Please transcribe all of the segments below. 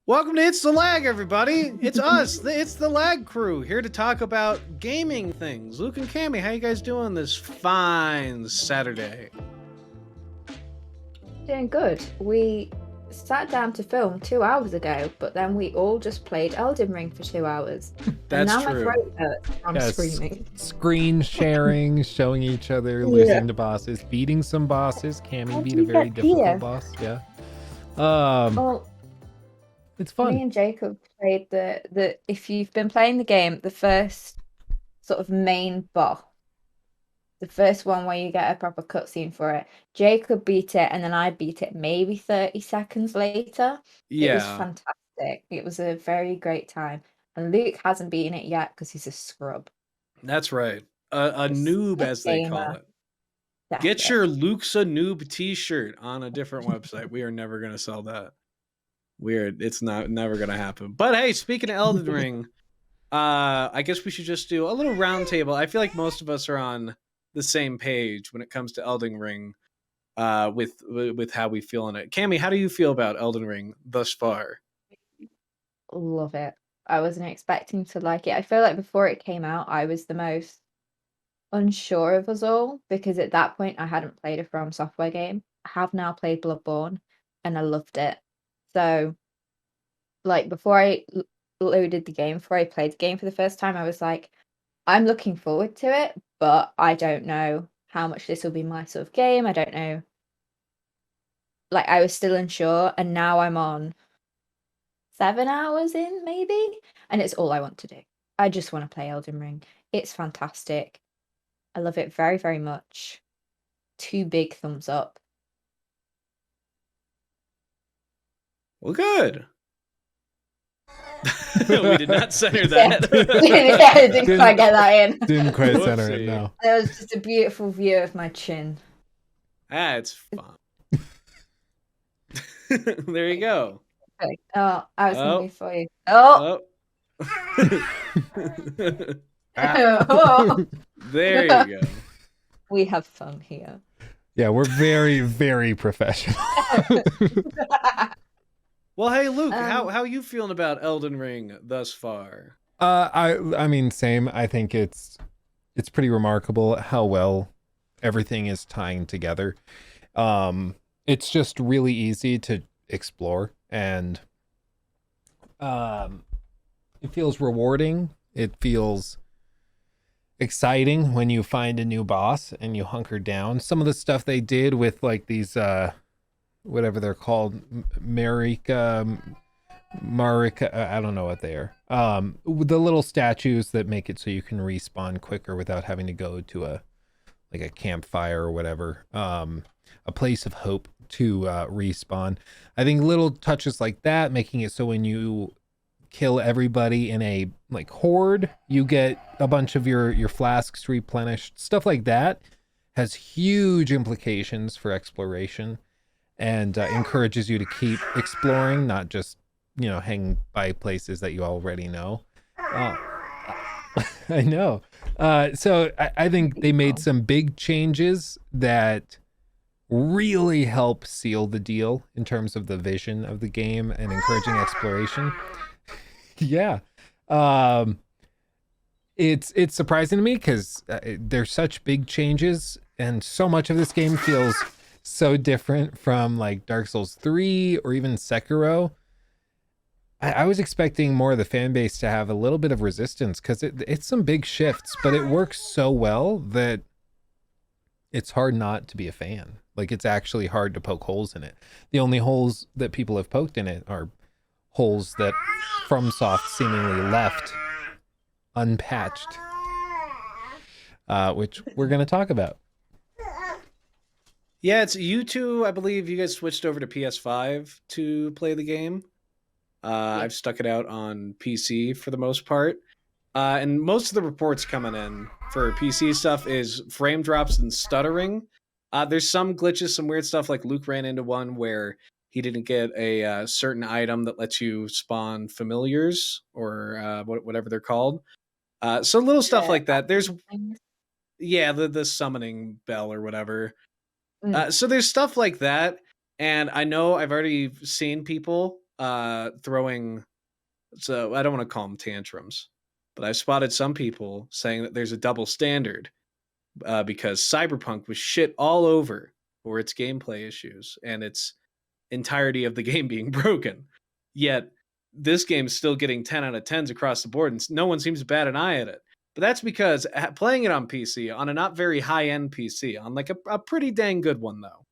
Welcome to It's the Lag, everybody. It's us. It's the Lag crew here to talk about gaming things. Luke and Cammy, how you guys doing this fine Saturday? Doing good. We sat down to film 2 hours ago, but then we all just played Elden Ring for 2 hours. And That's now my true. throat hurts from Yes, screaming. screen sharing, showing each other, Yeah. losing to bosses, beating some bosses. How Cammy did beat a we very get difficult here? boss. Yeah. Um, Well, it's me fun. and Jacob played the if you've been playing the game, the first sort of main boss, the first one where you get a proper cutscene for it. Jacob beat it, and then I beat it maybe 30 seconds later. It was Yeah, fantastic. It was a very great time. And Luke hasn't beaten it yet because he's a scrub. that's right. A noob, A as they call gamer. it. That's Get it. your Luke's a noob T-shirt on a different website. We are never gonna sell that. Weird. It's not never gonna happen. But hey, speaking of Elden Ring, I guess we should just do a little roundtable. I feel like most of us are on the same page when it comes to Elden Ring, with how we feel in it. Cammy, how do you feel about Elden Ring thus far? Love it. I wasn't expecting to like it. I feel like before it came out, I was the most unsure of us all because at that point I hadn't played a From Software game. I have now played Bloodborne and I loved it. So, like before loaded the game, before I played the game for the first time, I was like, I'm looking forward to it, but I don't know how much this will be my sort of game. I don't know. Like I was still unsure, and now I'm on 7 hours in, maybe, and it's all I want to do. I just want to play Elden Ring. It's fantastic. I love it very, very much. Two big thumbs up. Well, good. We did not center Yeah, that. yeah, I didn't quite get that in. Didn't quite center it. Whoopsie. No. That was just a beautiful view of my chin. It's fun. There you go. Okay. Oh, I was gonna Oh, go for you. Oh, oh. oh. There you go. We have fun here. Yeah, we're very, very professional. Well, hey Luke, Um, how you feeling about Elden Ring thus far? I mean, same. I think it's pretty remarkable how well everything is tying together. It's just really easy to explore, and um, it feels rewarding. It feels exciting when you find a new boss and you hunker down. Some of the stuff they did with like these whatever they're called, Marika, I don't know what they are. The little statues that make it so you can respawn quicker without having to go to a campfire or whatever. A place of hope to respawn. I think little touches like that, making it so when you kill everybody in a like horde, you get a bunch of your flasks replenished. Stuff like that has huge implications for exploration and encourages you to keep exploring, not just hang by places that you already know. Uh, I know. So I think they made some big changes that really help seal the deal in terms of the vision of the game and encouraging exploration. Yeah. Um, it's surprising to me because there's such big changes, and so much of this game feels so different from like Dark Souls 3 or even Sekiro. I was expecting more of the fan base to have a little bit of resistance because it's some big shifts, but it works so well that it's hard not to be a fan. Like it's actually hard to poke holes in it. The only holes that people have poked in it are holes that FromSoft seemingly left unpatched, which we're going to talk about. Yeah, it's you two. I believe you guys switched over to PS5 to play the game. yeah. I've stuck it out on PC for the most part. And most of the reports coming in for PC stuff is frame drops and stuttering. There's some glitches, some weird stuff. Like Luke ran into one where he didn't get a certain item that lets you spawn familiars or whatever they're called. So little stuff like that. There's Things. the summoning bell or whatever. Mm. So there's stuff like that, and I know I've already seen people throwing, so I don't want to call them tantrums, but I've spotted some people saying that there's a double standard because Cyberpunk was shit all over for its gameplay issues and its entirety of the game being broken. Yet this game is still getting 10 out of 10s across the board, and no one seems to bat an eye at it. But that's because playing it on PC, on a not very high end PC, on like a pretty dang good one though,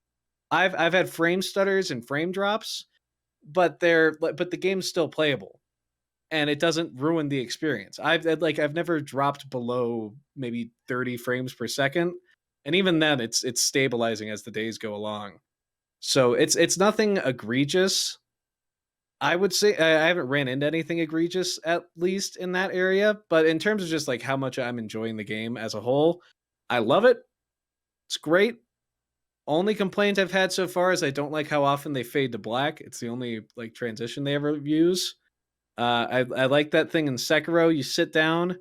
I've had frame stutters and frame drops, but the game's still playable, and it doesn't ruin the experience. I've never dropped below maybe 30 frames per second, and even then, it's stabilizing as the days go along. So it's nothing egregious. I would say I haven't ran into anything egregious, at least in that area. But in terms of just like how much I'm enjoying the game as a whole, I love it. It's great. Only complaint I've had so far is I don't like how often they fade to black. It's the only like transition they ever use. I like that thing in Sekiro. You sit down,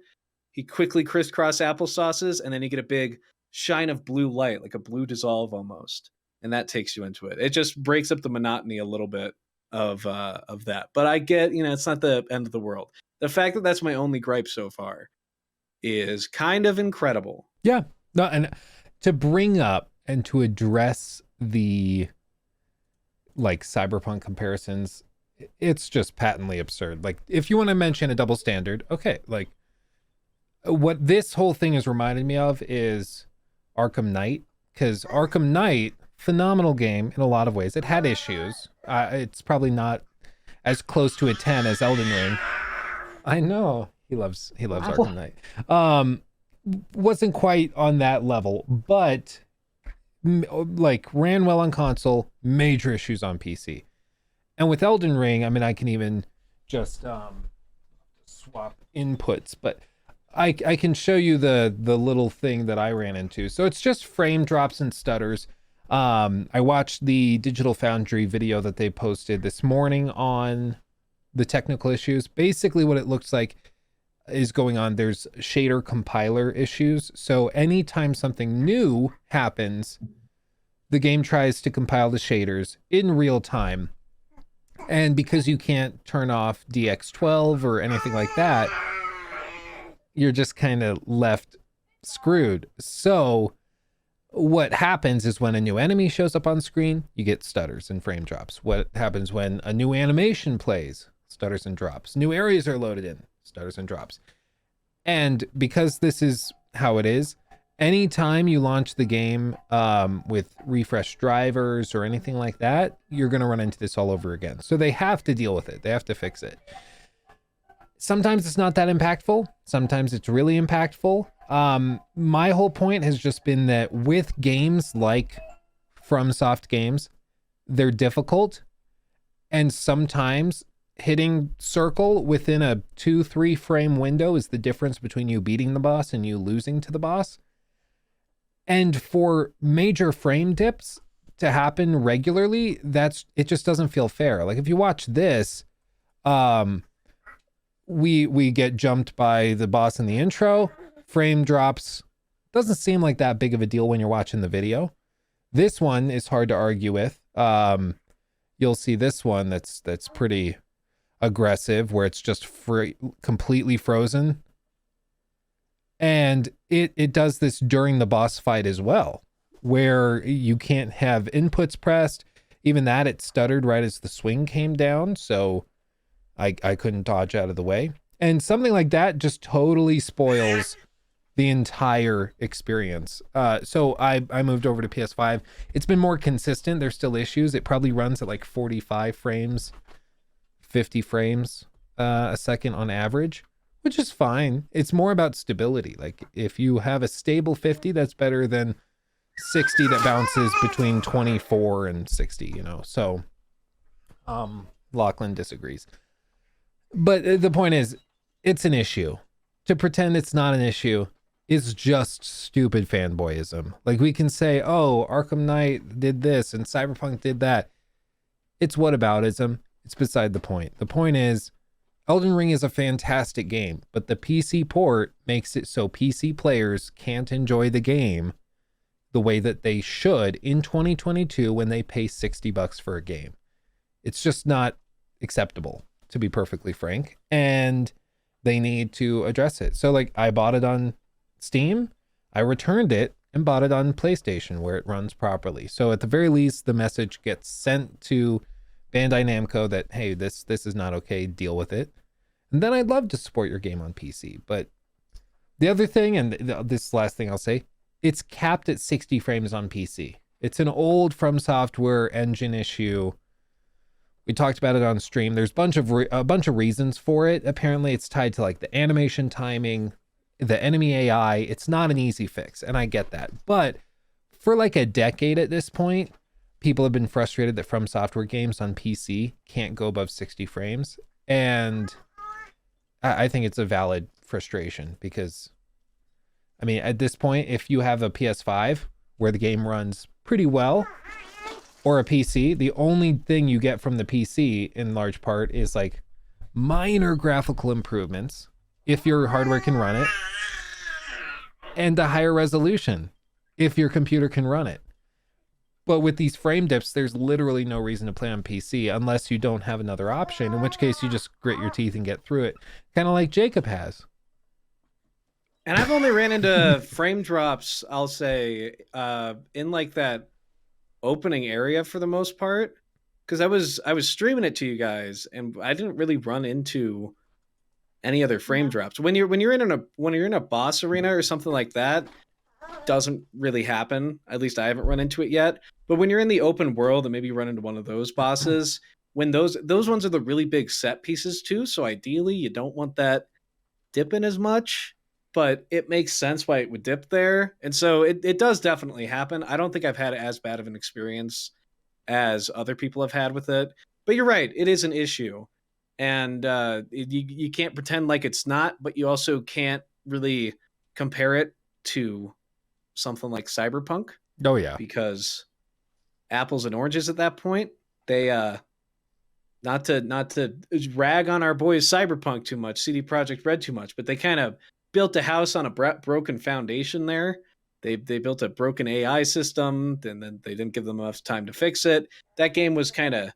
he quickly crisscross applesauces, and then you get a big shine of blue light, like a blue dissolve almost, and that takes you into it. It just breaks up the monotony a little bit of that. But I get, it's not the end of the world. The fact that that's my only gripe so far is kind of incredible. Yeah. No, and to bring up and to address the like Cyberpunk comparisons, it's just patently absurd. Like, if you want to mention a double standard, okay, like what this whole thing has reminded me of is Arkham Knight, because Arkham Knight, phenomenal game in a lot of ways. It had issues. It's probably not as close to a 10 as Elden Ring. I know he loves Arkham Knight. Wasn't quite on that level, but like ran well on console, major issues on PC. And with Elden Ring, I mean, I can even just swap inputs, but I can show you the little thing that I ran into. So it's just frame drops and stutters. I watched the Digital Foundry video that they posted this morning on the technical issues. Basically what it looks like is going on, there's shader compiler issues. So anytime something new happens, the game tries to compile the shaders in real time. And because you can't turn off DX12 or anything like that, you're just kind of left screwed. So what happens is when a new enemy shows up on screen, you get stutters and frame drops. What happens when a new animation plays? Stutters and drops. New areas are loaded in, stutters and drops. And because this is how it is, anytime you launch the game with refresh drivers or anything like that, you're going to run into this all over again. So they have to deal with it. They have to fix it. Sometimes it's not that impactful. Sometimes it's really impactful. My whole point has just been that with games like FromSoft games, they're difficult. And sometimes hitting circle within a 2-3 frame window is the difference between you beating the boss and you losing to the boss. And for major frame dips to happen regularly, it just doesn't feel fair. Like if you watch this, we get jumped by the boss in the intro, frame drops. Doesn't seem like that big of a deal when you're watching the video. This one is hard to argue with. You'll see this one that's pretty aggressive, where it's just completely frozen. And it does this during the boss fight as well, where you can't have inputs pressed. Even that, it stuttered right as the swing came down, so I couldn't dodge out of the way. And something like that just totally spoils the entire experience. So I moved over to PS5. It's been more consistent. There's still issues. It probably runs at like 45 frames, 50 frames a second on average, which is fine. It's more about stability. Like if you have a stable 50, that's better than 60 that bounces between 24 and 60, So Lachlan disagrees. But the point is, it's an issue. To pretend it's not an issue is just stupid fanboyism. Like we can say, oh, Arkham Knight did this and Cyberpunk did that. It's whataboutism. It's beside the point. The point is, Elden Ring is a fantastic game, but the PC port makes it so PC players can't enjoy the game the way that they should in 2022 when they pay $60 for a game. It's just not acceptable, to be perfectly frank, and they need to address it. So like I bought it on Steam, I returned it and bought it on PlayStation where it runs properly. So at the very least, the message gets sent to Bandai Namco that, hey, this is not okay, deal with it. And then I'd love to support your game on PC. But the other thing, and this last thing I'll say, it's capped at 60 frames on PC. It's an old From Software engine issue. We talked about it on stream. There's a bunch of reasons for it. Apparently it's tied to like the animation timing, the enemy AI. It's not an easy fix, and I get that. But for like a decade at this point, people have been frustrated that From Software games on PC can't go above 60 frames. And I think it's a valid frustration because, I mean, at this point, if you have a PS5 where the game runs pretty well, or a PC, the only thing you get from the PC in large part is like minor graphical improvements, if your hardware can run it, and a higher resolution, if your computer can run it. But with these frame dips, there's literally no reason to play on PC unless you don't have another option, in which case you just grit your teeth and get through it, kind of like Jacob has. And I've only ran into frame drops, I'll say, in like that opening area for the most part, because I was streaming it to you guys and I didn't really run into any other frame drops. When you're in a boss arena or something like that, doesn't really happen. At least I haven't run into it yet. But when you're in the open world and maybe you run into one of those bosses, when those ones are the really big set pieces too, so ideally you don't want that dipping as much, but it makes sense why it would dip there. And so it does definitely happen. I don't think I've had as bad of an experience as other people have had with it. But you're right, it is an issue. And you can't pretend like it's not, but you also can't really compare it to something like Cyberpunk. Oh yeah. Because apples and oranges at that point. They not to rag on our boys Cyberpunk too much, CD Projekt Red too much, but they kind of built a house on a broken foundation there. They built a broken AI system, and then they didn't give them enough time to fix it. That game was kind of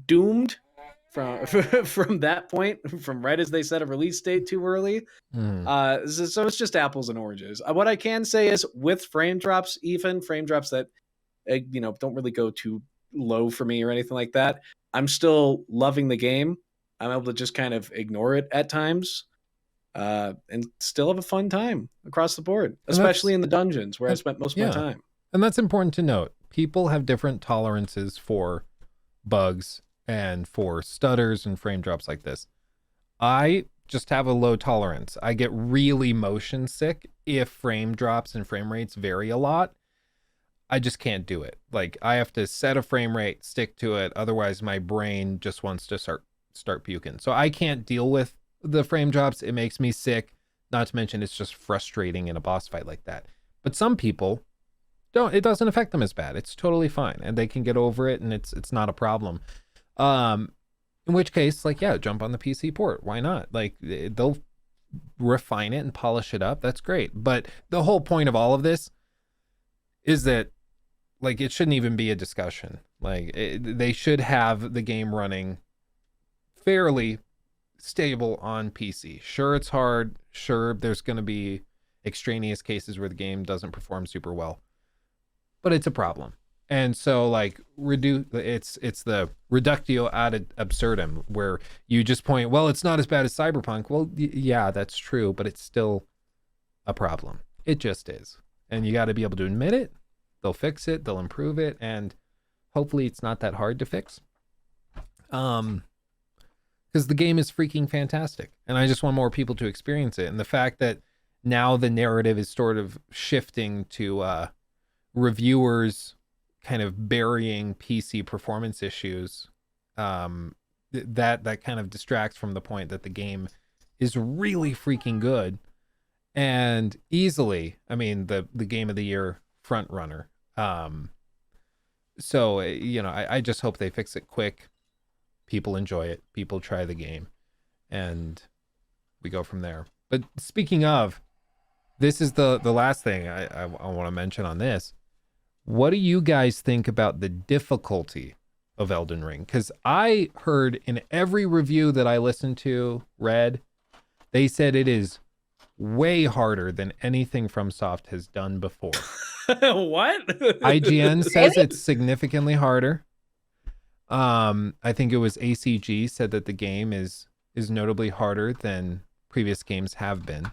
doomed from that point, from right as they set a release date too early. So it's just apples and oranges. What I can say is with frame drops, even frame drops that don't really go too low for me or anything like that, I'm still loving the game. I'm able to just kind of ignore it at times, and still have a fun time across the board, especially in the dungeons where I spent most of my time. And that's important to note. People have different tolerances for bugs and for stutters and frame drops like this. I just have a low tolerance. I get really motion sick if frame drops and frame rates vary a lot. I just can't do it. Like I have to set a frame rate, stick to it. Otherwise my brain just wants to start puking. So I can't deal with the frame drops. It makes me sick. Not to mention it's just frustrating in a boss fight like that. But some people don't, it doesn't affect them as bad. It's totally fine and they can get over it and it's not a problem. In which case, like, yeah, jump on the PC port. Why not? Like they'll refine it and polish it up. That's great. But the whole point of all of this is that like, it shouldn't even be a discussion. Like they should have the game running fairly stable on PC. Sure, it's hard. Sure, there's going to be extraneous cases where the game doesn't perform super well, but it's a problem. And so like it's the reductio ad absurdum where you just point, well, it's not as bad as Cyberpunk. Well, yeah, that's true, but it's still a problem. It just is. And you got to be able to admit it. They'll fix it, they'll improve it, and hopefully it's not that hard to fix. Because the game is freaking fantastic, and I just want more people to experience it. And the fact that now the narrative is sort of shifting to reviewers kind of burying PC performance issues, that kind of distracts from the point that the game is really freaking good and easily, I mean, the game of the year front runner. So I just hope they fix it quick. People enjoy it, people try the game, and we go from there. But speaking of, this is the last thing I want to mention on this. What do you guys think about the difficulty of Elden Ring, because I heard in every review that I listened to, read, they said it is way harder than anything FromSoft has done before. What? IGN says Really? it's significantly harder. I think it was ACG said that the game is notably harder than previous games have been.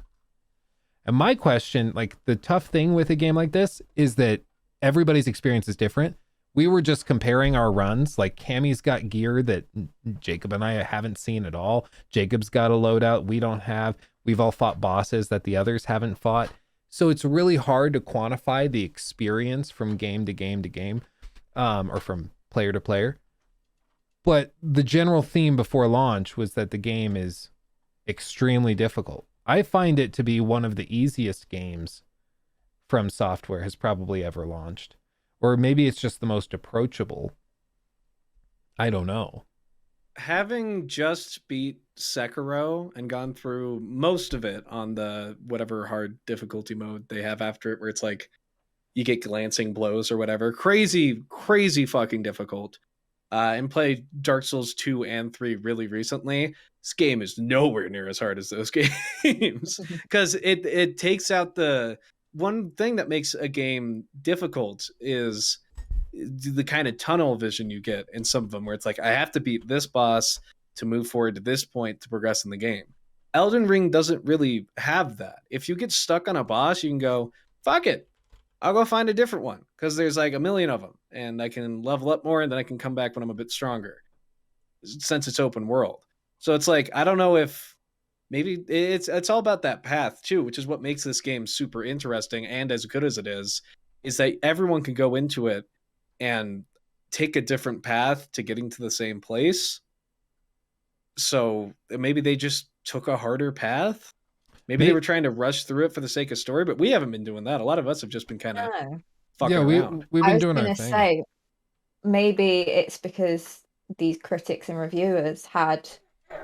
And my question, like the tough thing with a game like this is that everybody's experience is different. We were just comparing our runs. Like Cammy's got gear that Jacob and I haven't seen at all. Jacob's got a loadout we don't have. We've all fought bosses that the others haven't fought. So it's really hard to quantify the experience from game to game to game, or from player to player. But the general theme before launch was that the game is extremely difficult. I find it to be one of the easiest games From Software has probably ever launched. Or maybe it's just the most approachable. I don't know. Having just beat Sekiro and gone through most of it on the whatever hard difficulty mode they have after it, where it's like you get glancing blows or whatever, crazy fucking difficult. And played Dark Souls 2 and 3 really recently. This game is nowhere near as hard as those games, because it takes out the one thing that makes a game difficult is the kind of tunnel vision you get in some of them, where it's like, I have to beat this boss to move forward to this point to progress in the game. Elden Ring doesn't really have that. If you get stuck on a boss, you can go, fuck it, I'll go find a different one, because there's like a million of them and I can level up more and then I can come back when I'm a bit stronger, since it's open world. So it's like, I don't know if maybe it's all about that path too, which is what makes this game super interesting and as good as it is that everyone can go into it and take a different path to getting to the same place. So maybe they just took a harder path. Maybe they were trying to rush through it for the sake of story, but we haven't been doing that. A lot of us have just been kind of fucking around. We've I been was doing our gonna thing. say, maybe it's because these critics and reviewers had,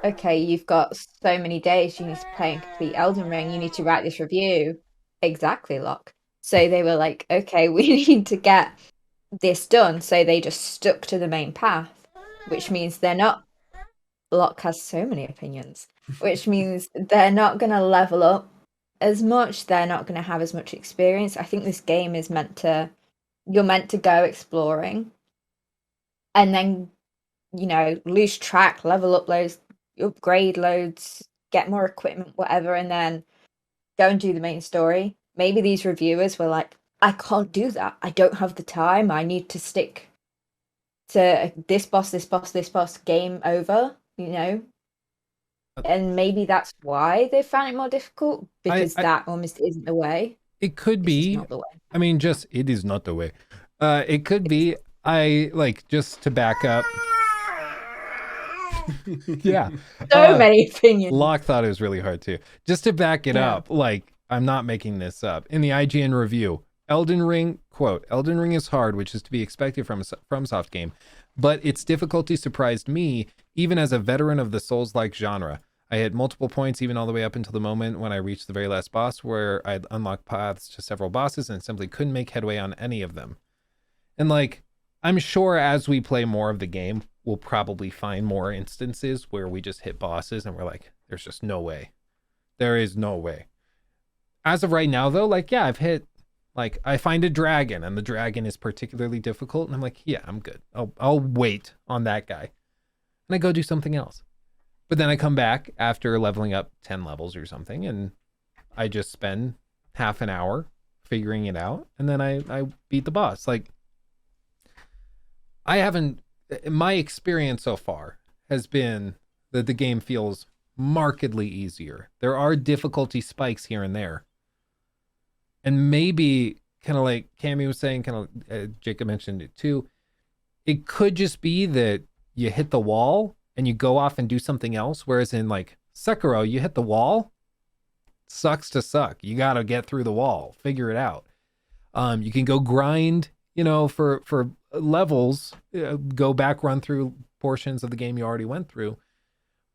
okay, you've got so many days, you need to play and complete Elden Ring, you need to write this review. Exactly, Locke. So they were like, okay, we need to get this done. So they just stuck to the main path, which means they're not. Locke has so many opinions, which means they're not going to level up as much. They're not going to have as much experience. I think this game is you're meant to go exploring and then, lose track, level up loads, upgrade loads, get more equipment, whatever, and then go and do the main story. Maybe these reviewers were like, I can't do that. I don't have the time. I need to stick to this boss, game over, And maybe that's why they found it more difficult, because that almost isn't the way. It could be. Not the way. I mean, it is not the way. It could be. Just to back up. Yeah. So many opinions. Locke thought it was really hard too. Just to back it up, I'm not making this up. In the IGN review, Elden Ring, quote, Elden Ring is hard, which is to be expected from a FromSoft game, but its difficulty surprised me, even as a veteran of the Souls-like genre. I hit multiple points, even all the way up until the moment when I reached the very last boss, where I'd unlocked paths to several bosses and simply couldn't make headway on any of them. And I'm sure as we play more of the game, we'll probably find more instances where we just hit bosses and we're like, there's just no way. There is no way. As of right now, though, I've hit, I find a dragon and the dragon is particularly difficult. And I'm like, yeah, I'm good. I'll wait on that guy. And I go do something else. But then I come back after leveling up 10 levels or something, and I just spend half an hour figuring it out. And then I beat the boss. My experience so far has been that the game feels markedly easier. There are difficulty spikes here and there. And maybe, kind of like Cammy was saying, Jacob mentioned it too, it could just be that you hit the wall and you go off and do something else. Whereas in Sekiro, you hit the wall, sucks to suck. You got to get through the wall, figure it out. You can go grind, for levels, go back, run through portions of the game you already went through,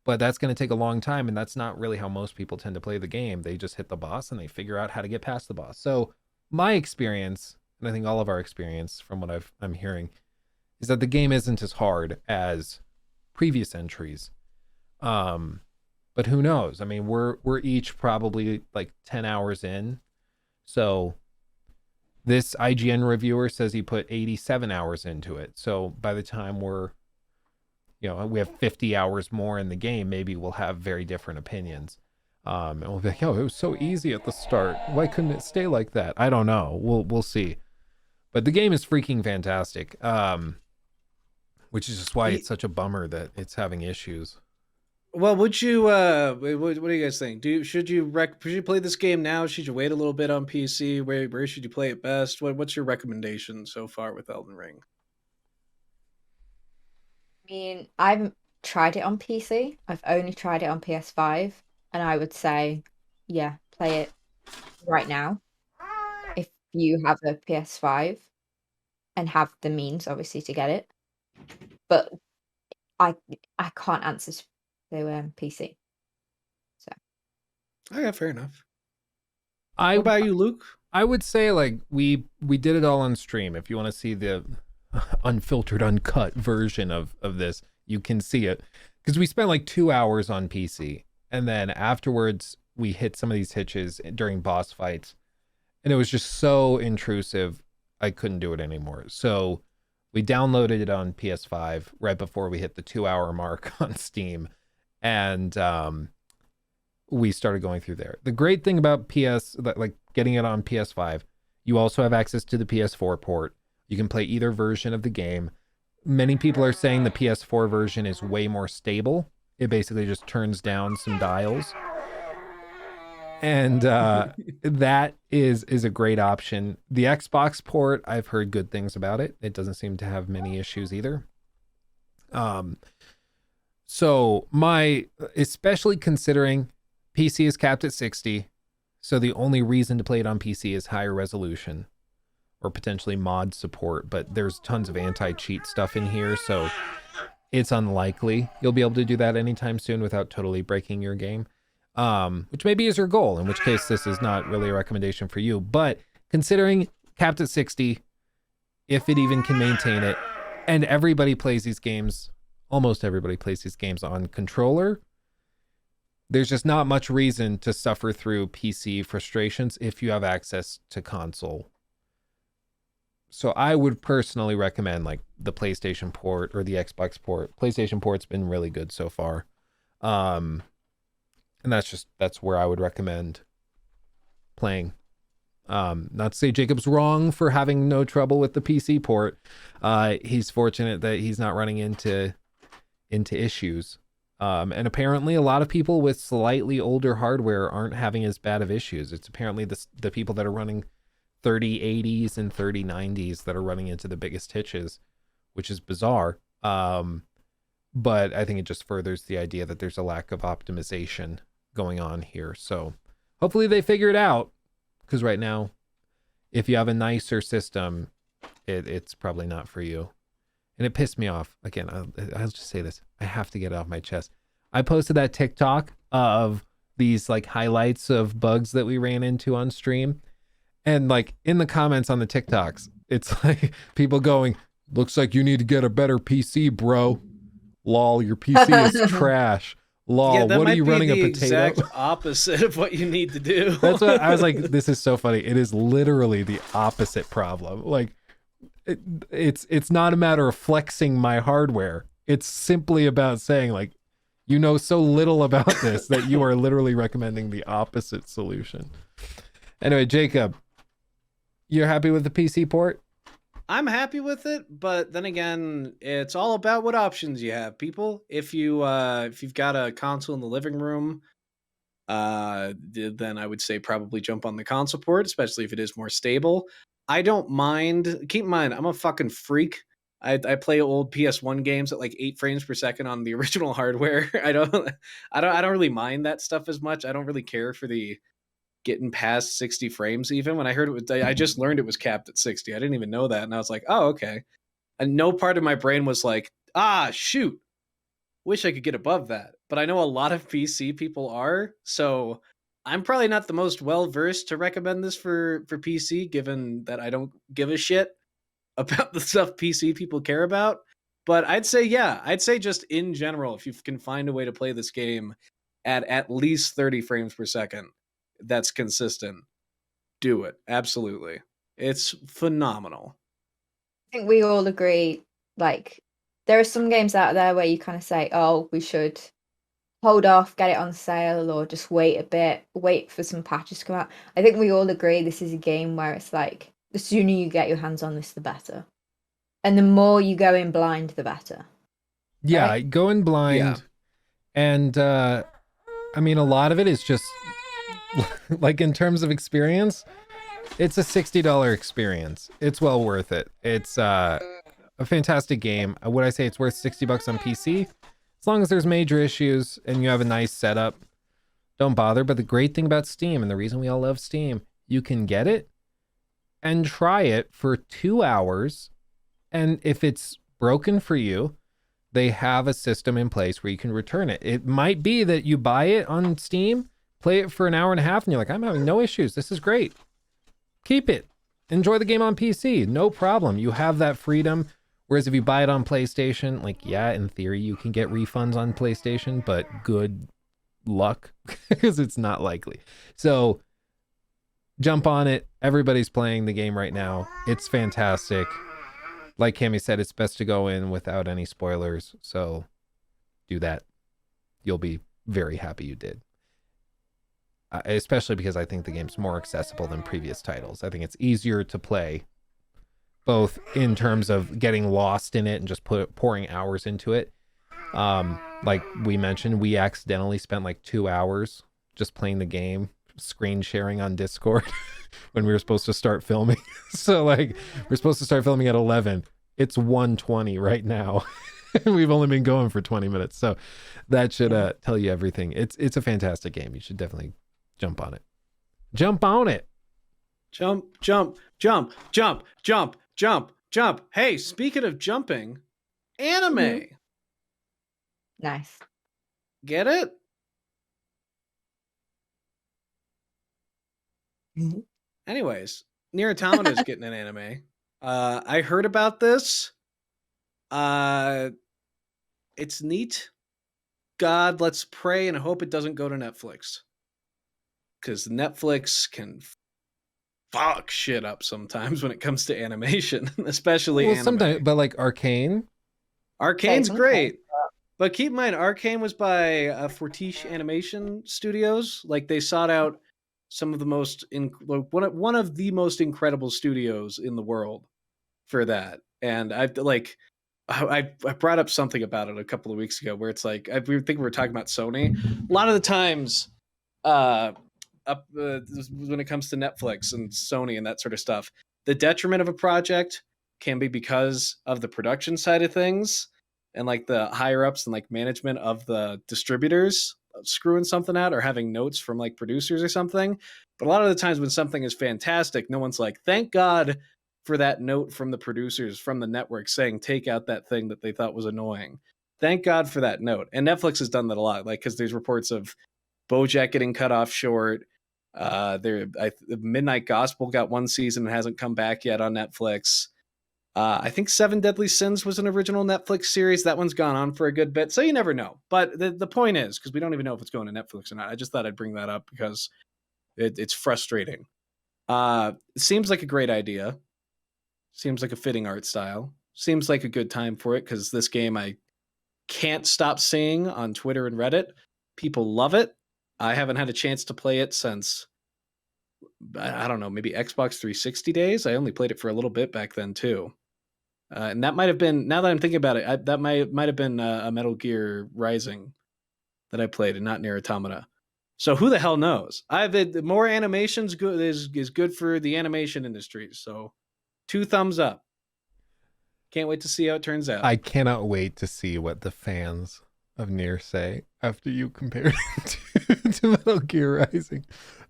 but that's going to take a long time, and that's not really how most people tend to play the game. They just hit the boss and they figure out how to get past the boss. So my experience, and I think all of our experience from what I'm hearing, is that the game isn't as hard as previous entries. Um, but who knows? I mean, we're each probably like 10 hours in. So this IGN reviewer says he put 87 hours into it. So by the time we have 50 hours more in the game, maybe we'll have very different opinions. And we'll be like, it was so easy at the start. Why couldn't it stay like that? I don't know. We'll see. But the game is freaking fantastic. Which is just why it's such a bummer that it's having issues. Well, would you? What do you guys think? Should you play this game now? Should you wait a little bit on PC? Where should you play it best? What's your recommendation so far with Elden Ring? I mean, I've tried it on PC. I've only tried it on PS5, and I would say, yeah, play it right now if you have a PS5 and have the means, obviously, to get it. But I can't answer to PC. So Okay, fair enough. What about you, Luke? I would say like we did it all on stream. If you want to see the unfiltered, uncut version of this, you can see it because we spent like 2 hours on PC, and then afterwards we hit some of these hitches during boss fights, and it was just so intrusive. I couldn't do it anymore. So we downloaded it on PS5 right before we hit the 2 hour mark on Steam, and we started going through there. The great thing about like getting it on PS5, you also have access to the PS4 port. You can play either version of the game. Many people are saying the PS4 version is way more stable. It basically just turns down some dials. And that is a great option. The Xbox port, I've heard good things about it. It doesn't seem to have many issues either. So especially considering PC is capped at 60, so the only reason to play it on PC is higher resolution or potentially mod support, but there's tons of anti-cheat stuff in here, so it's unlikely you'll be able to do that anytime soon without totally breaking your game, which maybe is your goal, in which case this is not really a recommendation for you. But considering capped at 60, if it even can maintain it, and everybody plays these games, almost everybody plays these games on controller, there's just not much reason to suffer through PC frustrations if you have access to console. So I would personally recommend like the PlayStation port or the Xbox port. PlayStation port's been really good so far. And that's where I would recommend playing. Not to say Jacob's wrong for having no trouble with the PC port. He's fortunate that he's not running into issues. And apparently a lot of people with slightly older hardware aren't having as bad of issues. It's apparently the people that are running 3080s and 3090s that are running into the biggest hitches, which is bizarre. But I think it just furthers the idea that there's a lack of optimization going on here. So hopefully they figure it out, because right now, if you have a nicer system, it's probably not for you. And it pissed me off. Again, I'll just say this. I have to get it off my chest. I posted that TikTok of these like highlights of bugs that we ran into on stream. And like in the comments on the TikToks, it's like people going, looks like you need to get a better PC, bro. Lol, your PC is trash. Lol, yeah, what are you running, a potato? Exact opposite of what you need to do. That's what I was like, this is so funny. It is literally the opposite problem. Like, it's not a matter of flexing my hardware. It's simply about saying like, you know so little about this that you are literally recommending the opposite solution. Anyway, Jacob, you're happy with the PC port? I'm happy with it, but then again, it's all about what options you have, people. If you've got a console in the living room, then I would say probably jump on the console port, especially if it is more stable. I don't mind. Keep in mind, I'm a fucking freak. I play old PS1 games at like 8 frames per second on the original hardware. I don't really mind that stuff as much. I don't really care for the getting past 60 frames. Even when I heard it was, I just learned it was capped at 60. I didn't even know that, and I was like, oh, okay. And no part of my brain was like, shoot, wish I could get above that. But I know a lot of PC people are, so I'm probably not the most well versed to recommend this for PC, given that I don't give a shit about the stuff PC people care about. But I'd say, yeah, I'd say just in general, if you can find a way to play this game at least 30 frames per second, that's consistent, do it. Absolutely. It's phenomenal. I think we all agree, like, there are some games out there where you kind of say, oh, we should hold off, get it on sale, or just wait a bit, wait for some patches to come out. I think we all agree this is a game where it's like, the sooner you get your hands on this, the better. And the more you go in blind, the better. Yeah, Right? go in blind. Yeah. And I mean, a lot of it is just like in terms of experience, it's a $60 experience. It's well worth it. It's a fantastic game. Would I say it's worth $60 on PC? As long as there's major issues and you have a nice setup, don't bother. But the great thing about Steam, and the reason we all love Steam, you can get it and try it for 2 hours. And if it's broken for you, they have a system in place where you can return it. It might be that you buy it on Steam, play it for an hour and a half, and you're like, I'm having no issues. This is great. Keep it. Enjoy the game on PC. No problem. You have that freedom. Whereas if you buy it on PlayStation, like, yeah, in theory, you can get refunds on PlayStation, but good luck because it's not likely. So jump on it. Everybody's playing the game right now. It's fantastic. Like Cammy said, it's best to go in without any spoilers. So do that. You'll be very happy you did. Especially because I think the game's more accessible than previous titles. I think it's easier to play, both in terms of getting lost in it and just pouring hours into it. Like we mentioned, we accidentally spent like 2 hours just playing the game, screen sharing on Discord when we were supposed to start filming. So like we're supposed to start filming at 11. It's 1:20 right now. We've only been going for 20 minutes. So that should tell you everything. It's a fantastic game. You should definitely jump on it. Jump on it. Jump, jump, jump, jump, jump, jump, jump. Hey, speaking of jumping, anime. Mhm. Nice. Get it? Anyways, Nier Automata is getting an anime. I heard about this. It's neat. God, let's pray and hope it doesn't go to Netflix. Because Netflix can fuck shit up sometimes when it comes to animation, especially Well, anime. sometimes, but like Arcane. Arcane's Okay, great. But keep in mind, Arcane was by Fortiche Animation Studios. Like they sought out some of the most one of the most incredible studios in the world for that. And I brought up something about it a couple of weeks ago where it's like we think we were talking about Sony. A lot of the times, when it comes to Netflix and Sony and that sort of stuff, the detriment of a project can be because of the production side of things and like the higher ups and like management of the distributors screwing something out or having notes from like producers or something. But a lot of the times when something is fantastic, no one's like, thank God for that note from the producers from the network saying take out that thing that they thought was annoying. Thank God for that note. And Netflix has done that a lot, like because there's reports of BoJack getting cut off short. Midnight Gospel got one season and hasn't come back yet on Netflix. I think Seven Deadly Sins was an original Netflix series. That one's gone on for a good bit, so you never know. But the point is, because we don't even know if it's going to Netflix or not, I just thought I'd bring that up because it's frustrating. It seems like a great idea. Seems like a fitting art style. Seems like a good time for it because this game I can't stop seeing on Twitter and Reddit. People love it. I haven't had a chance to play it since, I don't know, maybe Xbox 360 days. I only played it for a little bit back then too. And that might have been, now that I'm thinking about it, that might have been a Metal Gear Rising that I played and not Nier Automata. So who the hell knows? More animations good is good for the animation industry. So 2 thumbs up. Can't wait to see how it turns out. I cannot wait to see what the fans of Nier say after you compare it to Metal Gear Rising.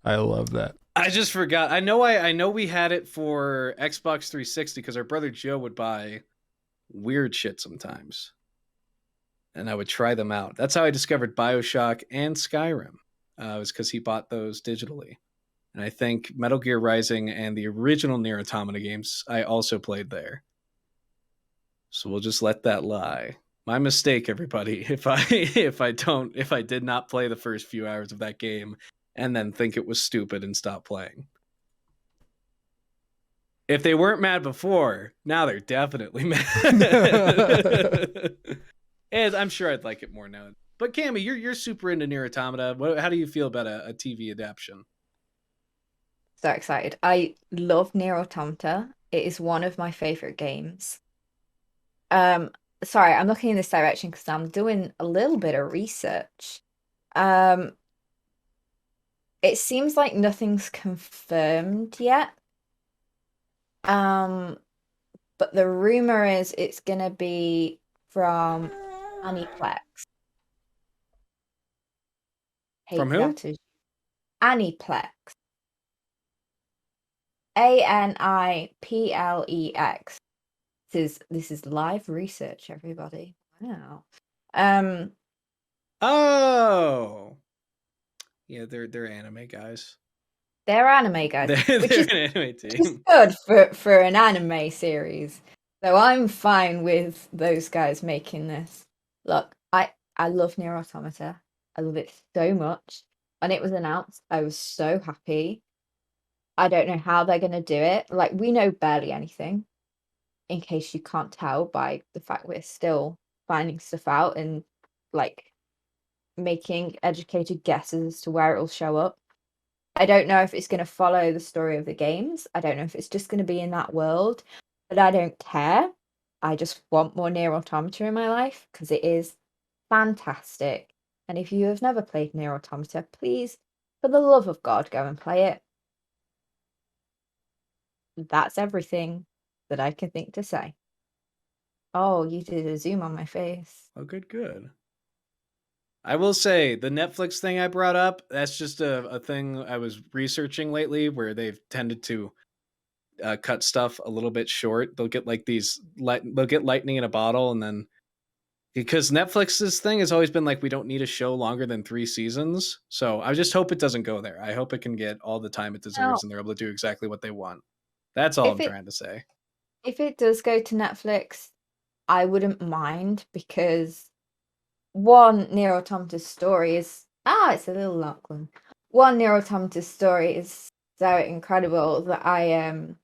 I love that. I just forgot. I know we had it for Xbox 360 because our brother Joe would buy weird shit sometimes. And I would try them out. That's how I discovered BioShock and Skyrim. It was because he bought those digitally. And I think Metal Gear Rising and the original Nier Automata games I also played there. So we'll just let that lie. My mistake, everybody. If I did not play the first few hours of that game and then think it was stupid and stop playing. If they weren't mad before, now they're definitely mad. And I'm sure I'd like it more now. But Cammy, you're super into Nier Automata. How do you feel about a TV adaptation? So excited. I love Nier Automata. It is one of my favorite games. Um, Sorry, I'm looking in this direction because I'm doing a little bit of research. Um, it seems like nothing's confirmed yet. But the rumor is it's gonna be from Aniplex. From Hate who? that is Aniplex. Aniplex. This is live research, everybody. Wow. Oh, yeah, they're anime guys. They're anime guys, They're which is an anime is team. good for an anime series. So I'm fine with those guys making this. Look, I love Nier Automata. I love it so much. When it was announced, I was so happy. I don't know how they're gonna do it. Like, we know barely anything, in case you can't tell by the fact we're still finding stuff out and like making educated guesses as to where it'll show up. I don't know if it's going to follow the story of the games. I don't know if it's just going to be in that world, but I don't care. I just want more Nier Automata in my life because it is fantastic. And if you have never played Nier Automata, please, for the love of God, go and play it. That's everything that I can think to say. Oh, you did a zoom on my face. Oh, good. I will say the Netflix thing I brought up, that's just a thing I was researching lately where they've tended to cut stuff a little bit short. They'll get like they'll get lightning in a bottle, and then because Netflix's thing has always been like we don't need a show longer than 3 seasons. So I just hope it doesn't go there. I hope it can get all the time it Now, deserves and they're able to do exactly what they want. That's all I'm if it trying to say. if it does go to Netflix, I wouldn't mind because one Nier Automata's story is it's a little Lachlan. One Nier Automata's story is so incredible that I'm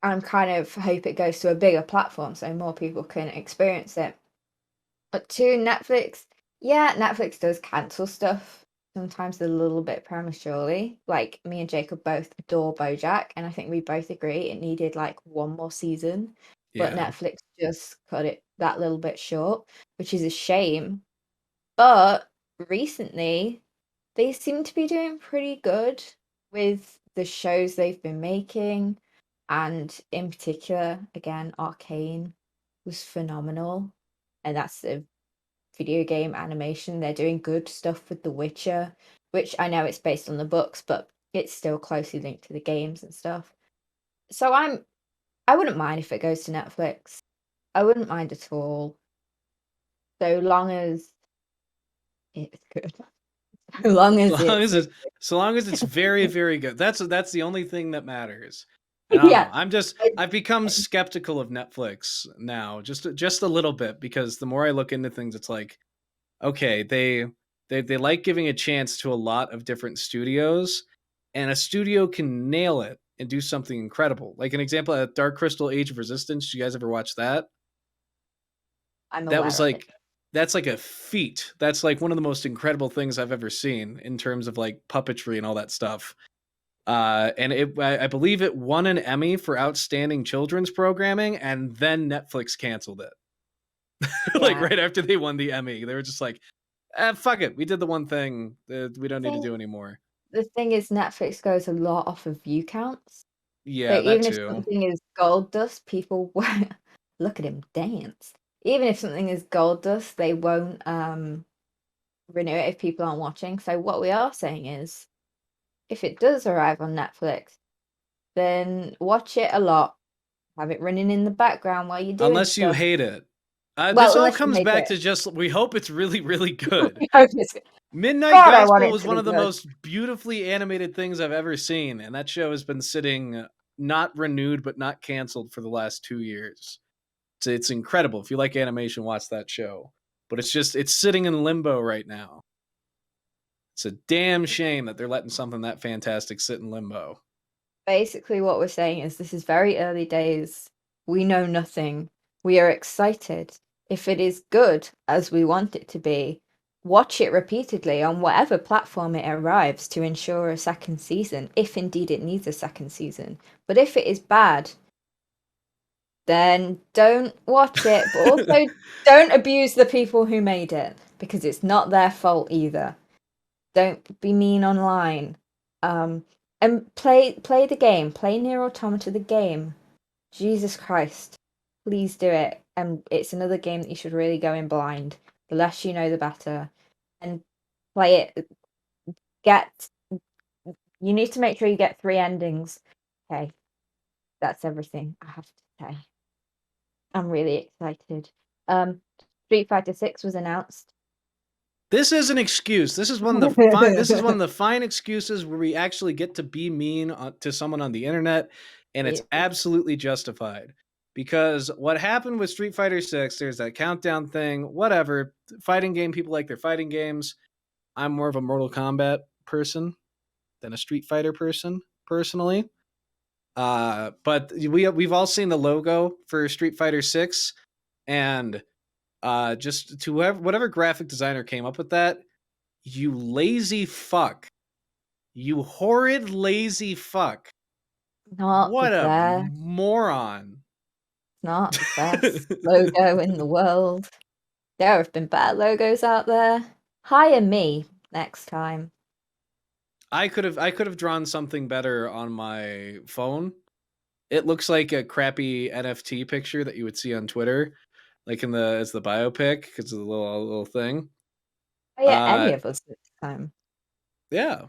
kind of hope it goes to a bigger platform so more people can experience it. But two, Netflix, yeah, Netflix does cancel stuff sometimes a little bit prematurely. Like me and Jacob both adore BoJack, and I think we both agree it needed like one more season. But Yeah. Netflix just cut it that little bit short, which is a shame. But recently, they seem to be doing pretty good with the shows they've been making. And in particular, again, Arcane was phenomenal. And that's a video game animation. They're doing good stuff with The Witcher, which I know it's based on the books, but it's still closely linked to the games and stuff. So I wouldn't mind if it goes to Netflix. I wouldn't mind at all. So long as it's good. So long So as long it's as really it's so long as it's very, very good. That's the only thing that matters. And good. I don't know. Yeah. I've become skeptical of Netflix now, just a little bit, because the more I look into things, it's like, okay, they like giving a chance to a lot of different studios, and a studio can nail it and do something incredible. Like an example, Dark Crystal Age of Resistance. Did you guys ever watch that? I'm That aware was of it. like that's like a feat. That's like one of the most incredible things I've ever seen in terms of like puppetry and all that stuff. And I believe it won an Emmy for outstanding children's programming, and then Netflix canceled it. Like Yeah. right after they won the Emmy, they were just like, "Fuck it, we did the one thing that we don't need to Thing do anymore." the thing is Netflix goes a lot off of view counts. So Yeah, that even if too. something is gold dust, people won't look at him dance. Even if something is gold dust, they won't renew it if people aren't watching. So what we are saying is if it does arrive on Netflix, then watch it a lot. Have it running in the background while you're doing Unless you stuff. hate it. This Well, all unless you comes hate back it. to just we hope it's really, really good. I hope it's good. Midnight God, I want Gospel it was to one be of the good. most beautifully animated things I've ever seen, and that show has been sitting not renewed but not canceled for the last 2 years. It's incredible. If you like animation, watch that show. But it's sitting in limbo right now. It's a damn shame that they're letting something that fantastic sit in limbo. Basically, what we're saying is this is very early days. We know nothing. We are excited. If it is good as we want it to be, watch it repeatedly on whatever platform it arrives to ensure a second season, if indeed it needs a second season. But if it is bad, then don't watch it. But also don't abuse the people who made it, because it's not their fault either. Don't be mean online. And play the game. Play Nier Automata the game. Jesus Christ. Please do it. And it's another game that you should really go in blind. The less you know, the better. And play it. You need to make sure you get 3 endings. Okay. That's everything I have to say. I'm really excited. Street Fighter 6 was announced. This is an excuse. This is one of the fine excuses where we actually get to be mean to someone on the internet, and it's absolutely justified. Because what happened with Street Fighter 6, there's that countdown thing, whatever. Fighting game, people like their fighting games. I'm more of a Mortal Kombat person than a Street Fighter person, personally. But we've all seen the logo for Street Fighter 6, and just to whatever graphic designer came up with that, you lazy fuck. You horrid lazy fuck. Not What the a best. moron. Not the best logo in the world. There have been better logos out there. Hire me next time. I could have drawn something better on my phone. It looks like a crappy NFT picture that you would see on Twitter, like as the biopic, because of the little thing. Hire any of us this time. Yeah.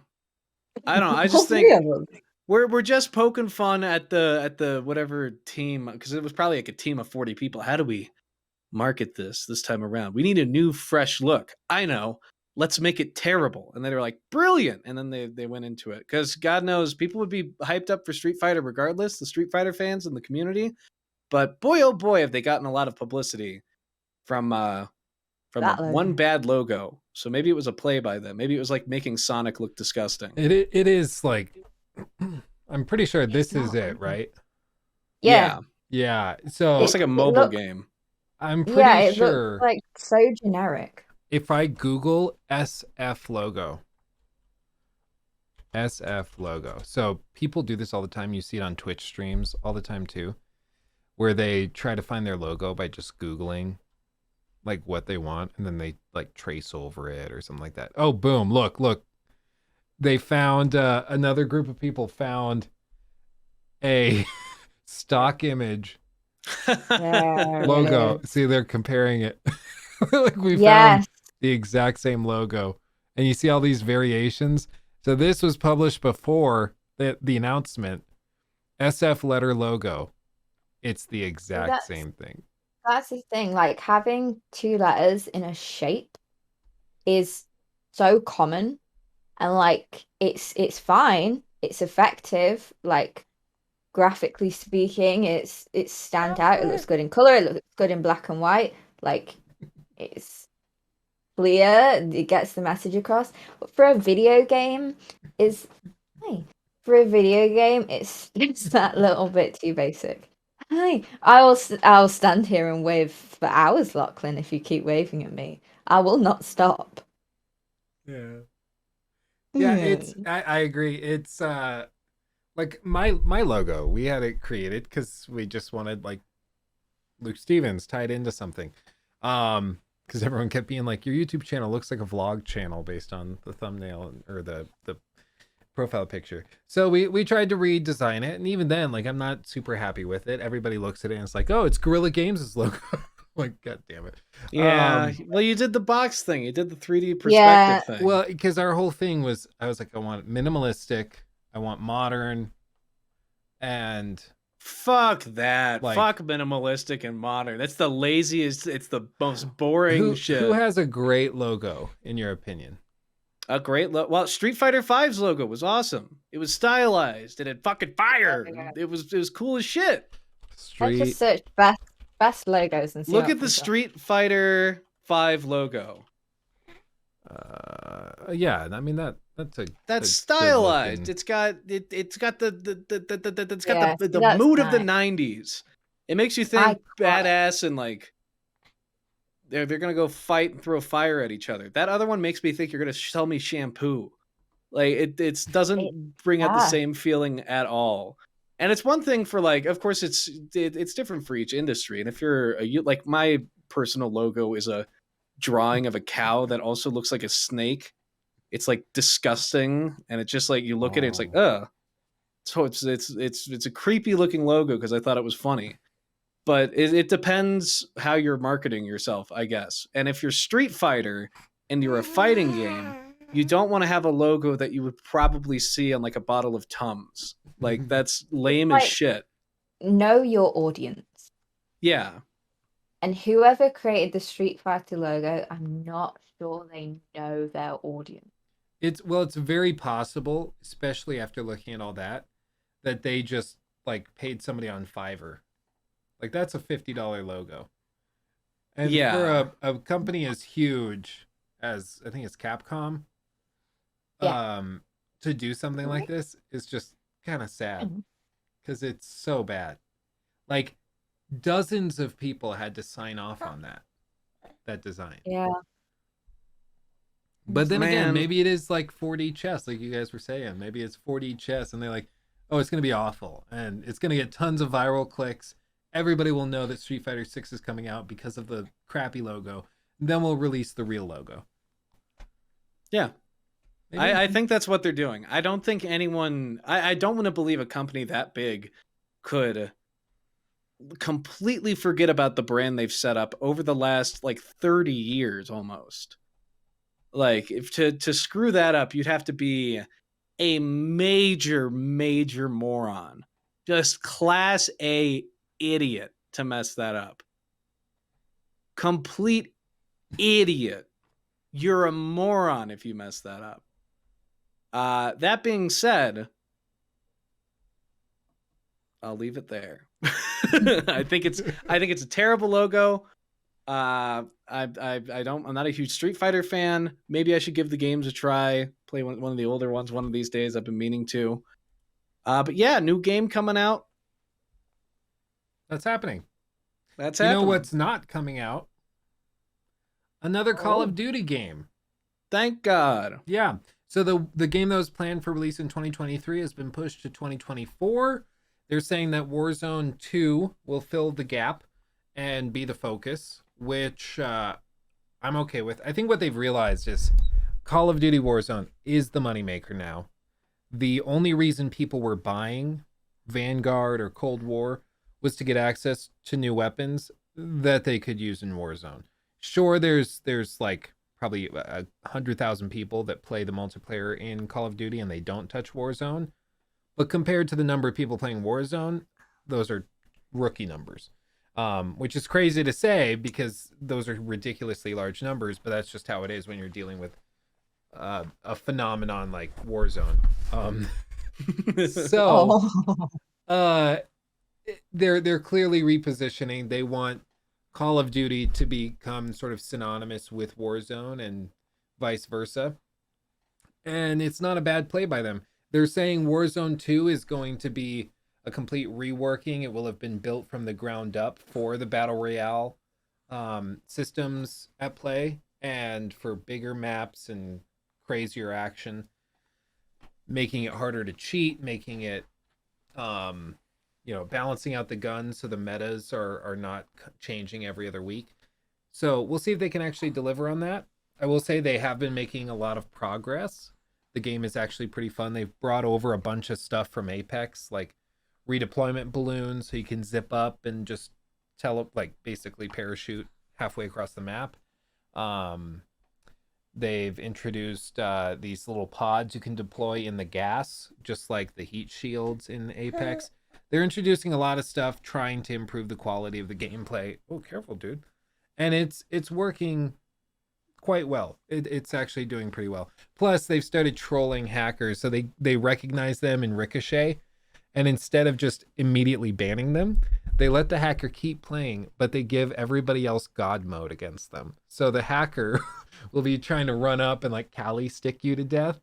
I don't know. I All just 3 think of us. we're just poking fun at the whatever team, because it was probably like a team of 40 people. How do we market this time around? We need a new, fresh look. I know. Let's make it terrible. And then they were like, brilliant. And then they went into it, because God knows people would be hyped up for Street Fighter regardless, the Street Fighter fans in the community. But boy, oh boy, have they gotten a lot of publicity from one bad logo. So maybe it was a play by them. Maybe it was like making Sonic look disgusting. It is like, I'm pretty sure this is it, right? Yeah. Yeah. So It looks like a mobile game. I'm pretty sure. It looks like so generic. If I Google SF logo. So people do this all the time. You see it on Twitch streams all the time too, where they try to find their logo by just Googling like what they want, and then they like trace over it or something like that. Oh, boom. Look. They found, another group of people found a stock image logo. See, they're comparing it. Like we found the exact same logo, and you see all these variations. So this was published before the announcement. SF letter logo. It's the exact same thing. That's the thing. Like, having 2 letters in a shape is so common, and like it's fine. It's effective. Like, graphically speaking, it's stand out. It looks good in color. It looks good in black and white. Like, it's clear. It gets the message across. But for a video game, it's that little bit too basic. Hi, I'll stand here and wave for hours, Lachlan. If you keep waving at me, I will not stop. Yeah. It's I agree. It's like my logo. We had it created because we just wanted like Luke Stevens tied into something. Because everyone kept being like, your YouTube channel looks like a vlog channel based on the thumbnail or the profile picture. So we tried to redesign it, and even then, like, I'm not super happy with it. Everybody looks at it and it's like, oh, it's Guerrilla Games' logo. Like, god damn it. Yeah. Well, you did the box thing. You did the 3D perspective thing. Well, because our whole thing was, I was like, I want minimalistic, I want modern, and fuck that. Like, fuck minimalistic and modern. That's the laziest. It's the most boring shit. Who has a great logo in your opinion? A great well, Street Fighter 5's logo was awesome. It was stylized. It had fucking fire. It was cool as shit. I just searched best best logos and see Look what at the comes up. Street Fighter 5 logo. Yeah, I mean that's That's a stylized. good-looking- It's got it's got it's got Yeah, see, the that's mood of the nice. 90s. It makes you think Iconic. badass and like they're gonna go fight and throw fire at each other. That other one makes me think you're gonna sell me shampoo. Like it doesn't bring out the Yeah. same feeling at all. And it's one thing for like, of course, it's different for each industry. And if you're like my personal logo is a drawing of a cow that also looks like a snake. It's like disgusting, and it's just like you look at it, it's like, ugh. So it's a creepy looking logo because I thought it was funny. But it depends how you're marketing yourself, I guess. And if you're Street Fighter and you're a fighting game, you don't want to have a logo that you would probably see on like a bottle of Tums. Like that's lame as like- shit. Know your audience. Yeah. And whoever created the Street Fighter logo, I'm not sure they know their audience. It's very possible, especially after looking at all that they just like paid somebody on Fiverr. Like that's a $50 logo. And Yeah. for a company as huge as I think it's Capcom, to do something like this is just kind of sad because it's so bad. Like dozens of people had to sign off on that design. Yeah. But then again, Man. maybe it is like 4D chess, like you guys were saying. Maybe it's 4D chess, and they're like, oh, it's going to be awful. And it's going to get tons of viral clicks. Everybody will know that Street Fighter 6 is coming out because of the crappy logo. Then we'll release the real logo. Yeah. Maybe. I think that's what they're doing. I don't think anyone... I don't want to believe a company that big could completely forget about the brand they've set up over the last, like, 30 years almost. Like, if to screw that up, you'd have to be a major moron. Just class A idiot to mess that up. Complete idiot. You're a moron if you mess that up. That being said, I'll leave it there. I think it's a terrible logo. I'm not a huge Street Fighter fan. Maybe I should give the games a try. Play one of the older ones one of these days. I've been meaning to. But yeah, new game coming out. That's happening. That's you happening. know what's not coming out? Another Call of Duty game. Thank God. Yeah. So the game that was planned for release in 2023 has been pushed to 2024. They're saying that Warzone 2 will fill the gap and be the focus, which I'm okay with. I think what they've realized is Call of Duty Warzone is the moneymaker now. The only reason people were buying Vanguard or Cold War was to get access to new weapons that they could use in Warzone. Sure, there's like probably 100,000 people that play the multiplayer in Call of Duty and they don't touch Warzone. But compared to the number of people playing Warzone, those are rookie numbers. Which is crazy to say because those are ridiculously large numbers, but that's just how it is when you're dealing with a phenomenon like Warzone. They're clearly repositioning. They want Call of Duty to become sort of synonymous with Warzone and vice versa. And it's not a bad play by them. They're saying Warzone 2 is going to be a complete reworking. It will have been built from the ground up for the Battle Royale systems at play and for bigger maps and crazier action, making it harder to cheat, making it balancing out the guns so the metas are not changing every other week. So we'll see if they can actually deliver on that. I will say they have been making a lot of progress. The game is actually pretty fun. They've brought over a bunch of stuff from Apex, like redeployment balloons, so you can zip up and just basically parachute halfway across the map. They've introduced these little pods you can deploy in the gas, just like the heat shields in Apex. They're introducing a lot of stuff, trying to improve the quality of the gameplay. Oh, careful, dude. And it's working quite well. It's actually doing pretty well. Plus, they've started trolling hackers, so they recognize them in Ricochet, and instead of just immediately banning them, they let the hacker keep playing, but they give everybody else God mode against them. So the hacker will be trying to run up and like Kali stick you to death,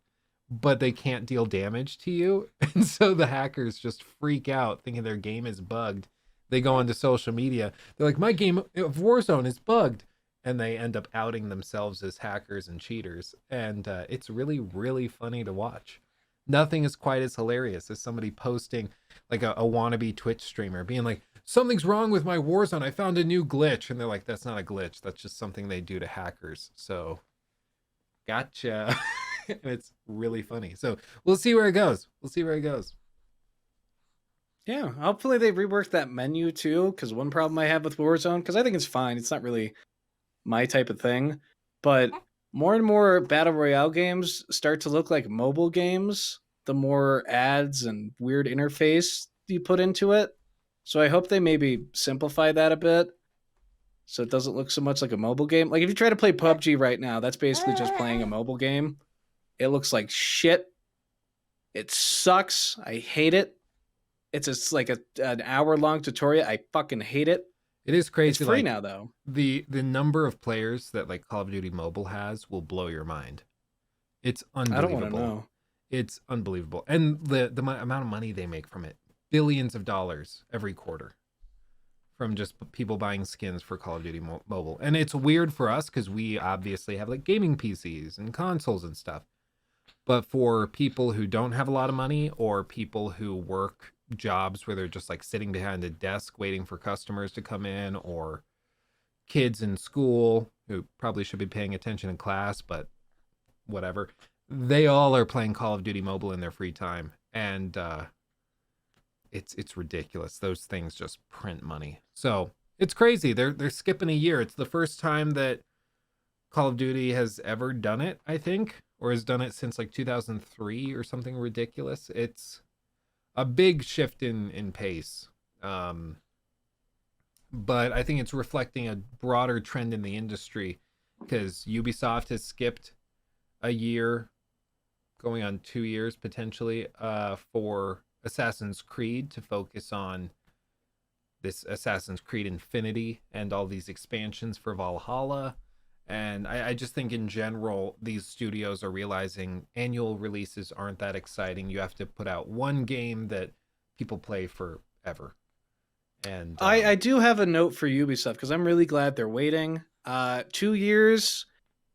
but they can't deal damage to you. And so the hackers just freak out thinking their game is bugged. They go onto social media. They're like, my game of Warzone is bugged. And they end up outing themselves as hackers and cheaters. And it's really, really funny to watch. Nothing is quite as hilarious as somebody posting like a wannabe Twitch streamer being like, something's wrong with my Warzone. I found a new glitch. And they're like, that's not a glitch. That's just something they do to hackers. So gotcha. And it's really funny. So we'll see where it goes. We'll see where it goes. Yeah, hopefully they rework that menu too, because one problem I have with Warzone, because I think it's fine, it's not really my type of thing, but more and more Battle Royale games start to look like mobile games, the more ads and weird interface you put into it. So I hope they maybe simplify that a bit, so it doesn't look so much like a mobile game. Like if you try to play PUBG right now, that's basically just playing a mobile game. It looks like shit. It sucks. I hate it. It's just like an hour-long tutorial. I fucking hate it. It is crazy. It's free now, though. The number of players that like Call of Duty Mobile has will blow your mind. It's unbelievable. I don't want to know. It's unbelievable. And the amount of money they make from it. Billions of dollars every quarter. From just people buying skins for Call of Duty Mobile. And it's weird for us because we obviously have like gaming PCs and consoles and stuff. But for people who don't have a lot of money or people who work jobs where they're just like sitting behind a desk waiting for customers to come in, or kids in school who probably should be paying attention in class, but whatever, they all are playing Call of Duty Mobile in their free time. And it's ridiculous. Those things just print money. So it's crazy. They're skipping a year. It's the first time that Call of Duty has ever done it, I think, or has done it since like 2003 or something ridiculous. It's a big shift in pace. But I think it's reflecting a broader trend in the industry because Ubisoft has skipped a year, going on 2 years potentially, for Assassin's Creed to focus on this Assassin's Creed Infinity and all these expansions for Valhalla. And I just think in general, these studios are realizing annual releases aren't that exciting. You have to put out one game that people play forever. And I do have a note for Ubisoft because I'm really glad they're waiting. 2 years,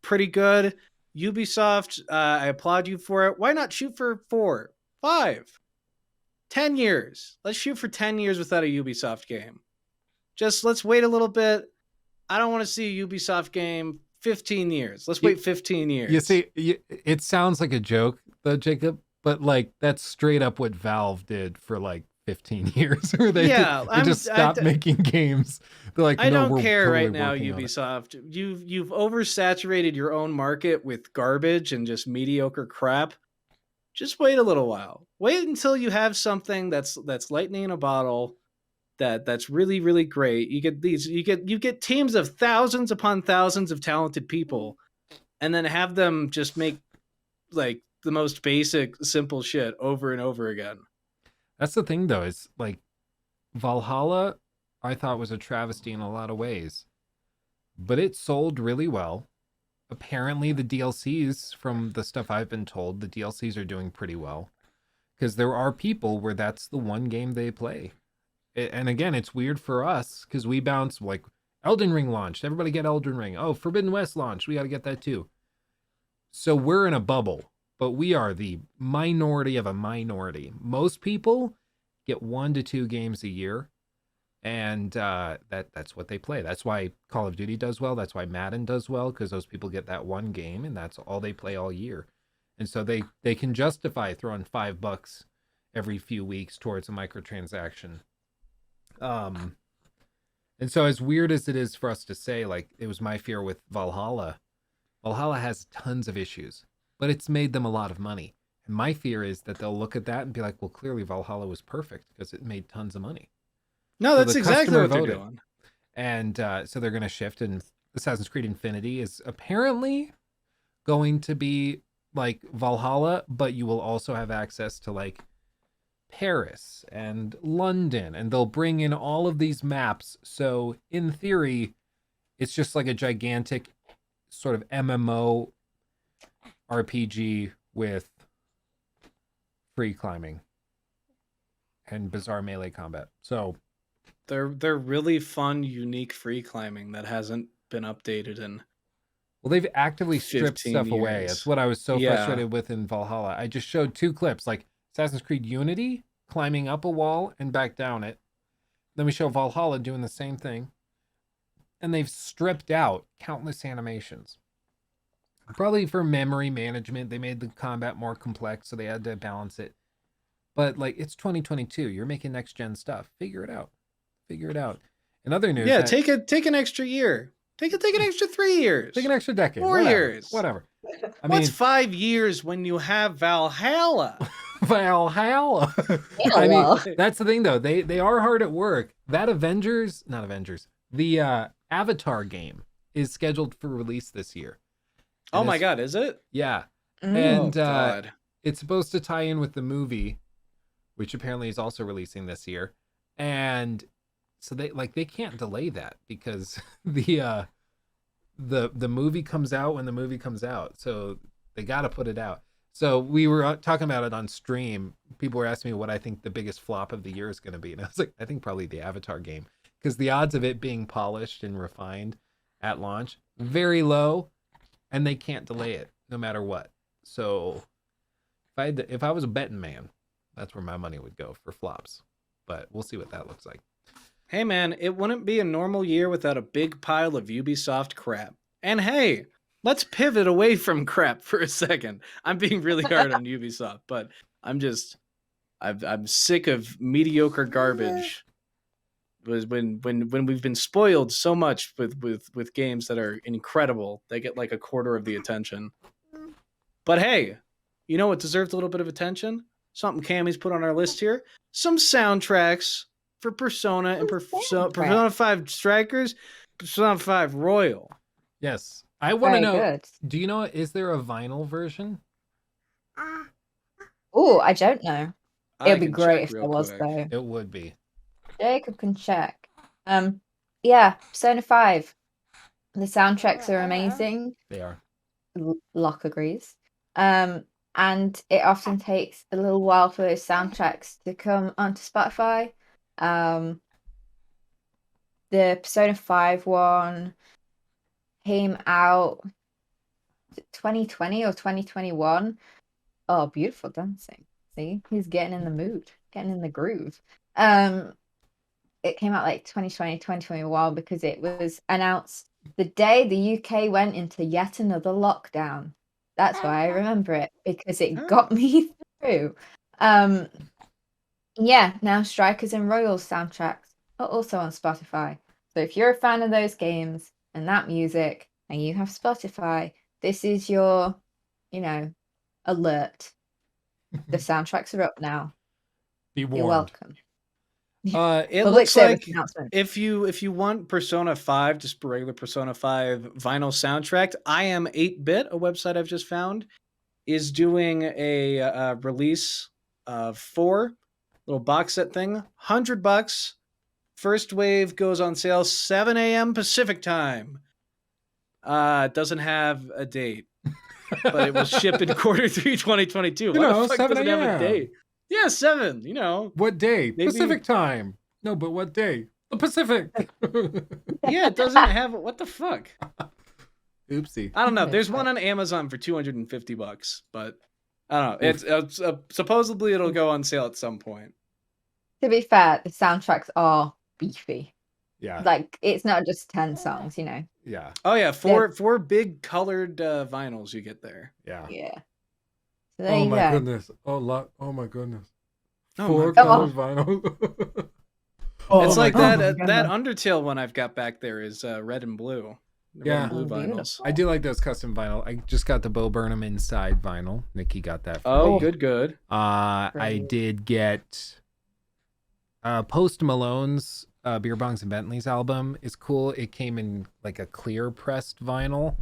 pretty good. Ubisoft, I applaud you for it. Why not shoot for 4, 5, 10 years? Let's shoot for 10 years without a Ubisoft game. Just let's wait a little bit. I don't want to see a Ubisoft game 15 years. Let's wait 15 years. You see, it sounds like a joke, though, Jacob, but like that's straight up what Valve did for like 15 years, where they just stopped making games. They're like, I no, don't care totally right now, Ubisoft. You've oversaturated your own market with garbage and just mediocre crap. Just wait a little while. Wait until you have something that's lightning in a bottle. That's really, really great. You get teams of thousands upon thousands of talented people, and then have them just make like the most basic, simple shit over and over again. That's the thing, though, is like Valhalla, I thought was a travesty in a lot of ways, but it sold really well. Apparently, the DLCs, from the stuff I've been told, the DLCs are doing pretty well because there are people where that's the one game they play. And again, it's weird for us because we bounce like Elden Ring launched. Everybody get Elden Ring. Oh, Forbidden West launched. We got to get that too. So we're in a bubble, but we are the minority of a minority. Most people get 1 to 2 games a year, and that's what they play. That's why Call of Duty does well. That's why Madden does well, because those people get that one game, and that's all they play all year. And so they can justify throwing $5 every few weeks towards a microtransaction. And so as weird as it is for us to say, like, it was my fear with Valhalla has tons of issues, but it's made them a lot of money. And my fear is that they'll look at that and be like, well, clearly Valhalla was perfect because it made tons of money. No, So that's the exactly customer what they're voted. doing. And so they're going to shift, and Assassin's Creed Infinity is apparently going to be like Valhalla, but you will also have access to like Paris and London, and they'll bring in all of these maps. So in theory, it's just like a gigantic sort of MMO RPG with free climbing and bizarre melee combat. So They're really fun, unique free climbing that hasn't been updated in. well, they've actively stripped 15 stuff away. years. That's what I was so Yeah. frustrated with in Valhalla. I just showed 2 clips, like Assassin's Creed Unity climbing up a wall and back down it. Then we show Valhalla doing the same thing. And they've stripped out countless animations. Probably for memory management, they made the combat more complex, so they had to balance it. But like, it's 2022. You're making next gen stuff. Figure it out. Figure it out. In other news, Yeah, take an extra year. Take an extra 3 years. take an extra decade. 4 whatever, years. Whatever. I What's mean, 5 years when you have Valhalla? Valhalla. I mean, that's the thing though. They are hard at work. That the Avatar game is scheduled for release this year. Oh And my it's- god, is it? Yeah. Mm. And Oh god. it's supposed to tie in with the movie, which apparently is also releasing this year. And so they can't delay that because the movie comes out when the movie comes out. So they got to put it out. So we were talking about it on stream. People were asking me what I think the biggest flop of the year is going to be. And I was like, I think probably the Avatar game, because the odds of it being polished and refined at launch, very low, and they can't delay it no matter what. So if I was a betting man, that's where my money would go for flops. But we'll see what that looks like. Hey man, it wouldn't be a normal year without a big pile of Ubisoft crap. And hey, let's pivot away from crap for a second. I'm being really hard on Ubisoft, but I'm sick of mediocre garbage. Was when we've been spoiled so much with games that are incredible, they get like a quarter of the attention. But hey, you know what deserves a little bit of attention? Something Cammy's put on our list here. Some soundtracks for Persona and Persona 5 Strikers, Persona 5 Royal. Yes. I want to know, Good. do you know, is there a vinyl version? Oh, I don't know. I It'd be can great check if there real was quick. though. It would be. Jacob can check. Yeah, Persona 5. The soundtracks are amazing. They are. Locke agrees. And it often takes a little while for those soundtracks to come onto Spotify. The Persona 5 one came out 2020 or 2021. Oh, beautiful dancing. See, he's getting in the mood, getting in the groove. It came out like 2020, 2021 because it was announced the day the UK went into yet another lockdown. That's why I remember it, because it got me through. Yeah, now Strikers and Royals soundtracks are also on Spotify. So if you're a fan of those games and that music and you have Spotify, this is your, alert. The soundtracks are up now. Be warned. You're welcome. It Public looks service like announcement. if you want Persona 5, just regular Persona 5 vinyl soundtrack, I Am 8-Bit, a website I've just found, is doing a release of 4 little box set thing, $100. First wave goes on sale 7 a.m. Pacific time. Doesn't have a date, but it will ship in quarter 3 2022. Why the fuck 7 doesn't have a a.m.. date? Yeah, 7. What day? Maybe- Pacific time. No, but what day? The Pacific. Yeah, it doesn't have. What the fuck? Oopsie. I don't know. There's one on Amazon for $250, but I don't know. It's supposedly it'll go on sale at some point. To be fair, the soundtracks are beefy. Yeah. Like, it's not just 10 songs, Yeah. Oh yeah, four big colored vinyls you get there. Yeah. Yeah. So there you go. goodness. Oh my goodness. Oh 4 my colors vinyl. It's like that my that goodness. Undertale one I've got back there is red and blue. The Yeah. red and blue Oh, vinyls. beautiful. I do like those custom vinyl. I just got the Bo Burnham Inside vinyl. Nikki got that for Oh, me. good. I Great. did get Post Malone's Beer Bongs and Bentleys album is cool. It came in like a clear pressed vinyl.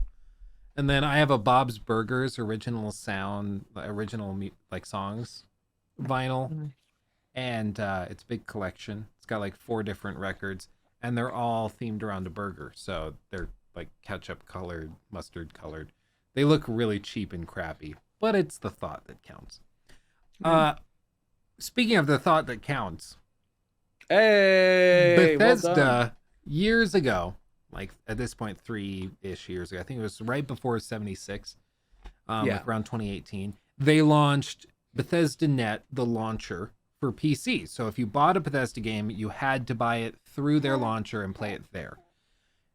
And then I have a Bob's Burgers original songs vinyl. and it's a big collection. It's got like 4 different records, and they're all themed around a burger. So they're like ketchup colored, mustard colored. They look really cheap and crappy, but it's the thought that counts. Speaking of the thought that counts, Hey, well Bethesda done. years ago, like at this point 3-ish years ago, I think it was right before 76, Yeah. like around 2018, they launched Bethesda Net, the launcher for PC. So if you bought a Bethesda game, you had to buy it through their launcher and play it there.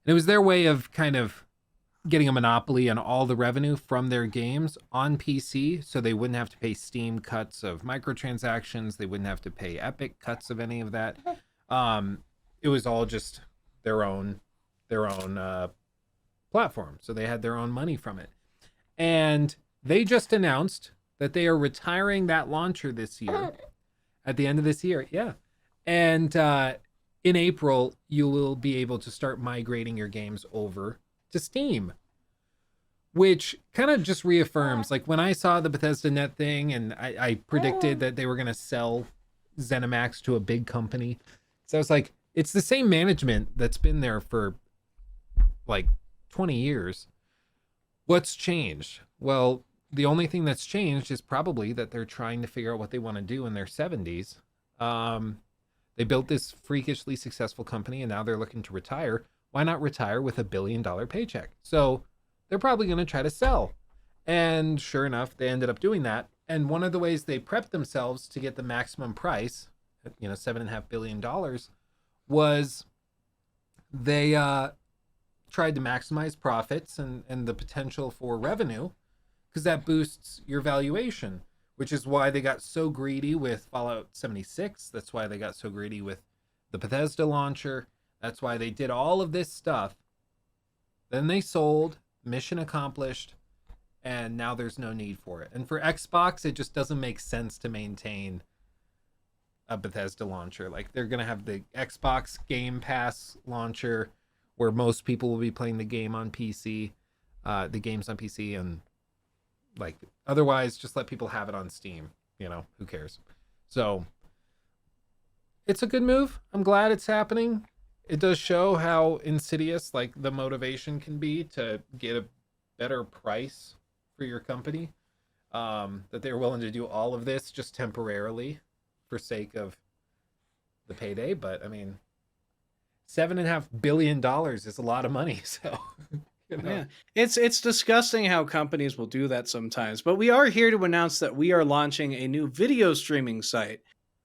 And it was their way of kind of getting a monopoly on all the revenue from their games on PC, so they wouldn't have to pay Steam cuts of microtransactions. They wouldn't have to pay Epic cuts of any of that. It was all just their own platform, so they had their own money from it. And they just announced that they are retiring that launcher this year, at the end of this year. Yeah, and in April you will be able to start migrating your games over to Steam, which kind of just reaffirms, like when I saw the Bethesda Net thing and I predicted that they were going to sell ZeniMax to a big company. So I was like, it's the same management that's been there for like 20 years. What's changed? Well, the only thing that's changed is probably that they're trying to figure out what they want to do in their 70s. They built this freakishly successful company and now they're looking to retire. Why not retire with $1 billion paycheck? So they're probably going to try to sell. And sure enough, they ended up doing that. And one of the ways they prepped themselves to get the maximum price, $7.5 billion, was they tried to maximize profits and the potential for revenue, because that boosts your valuation, which is why they got so greedy with Fallout 76. That's why they got so greedy with the Bethesda launcher. That's why they did all of this stuff. Then they sold, mission accomplished, and now there's no need for it. And for Xbox, it just doesn't make sense to maintain a Bethesda launcher. Like, they're going to have the Xbox Game Pass launcher where most people will be playing the game on PC, the games on PC, and like otherwise just let people have it on Steam. Who cares? So it's a good move. I'm glad it's happening. It does show how insidious like the motivation can be to get a better price for your company. That they're willing to do all of this just temporarily for sake of the payday. But I mean, $7.5 billion is a lot of money. So Yeah, it's disgusting how companies will do that sometimes. But we are here to announce that we are launching a new video streaming site.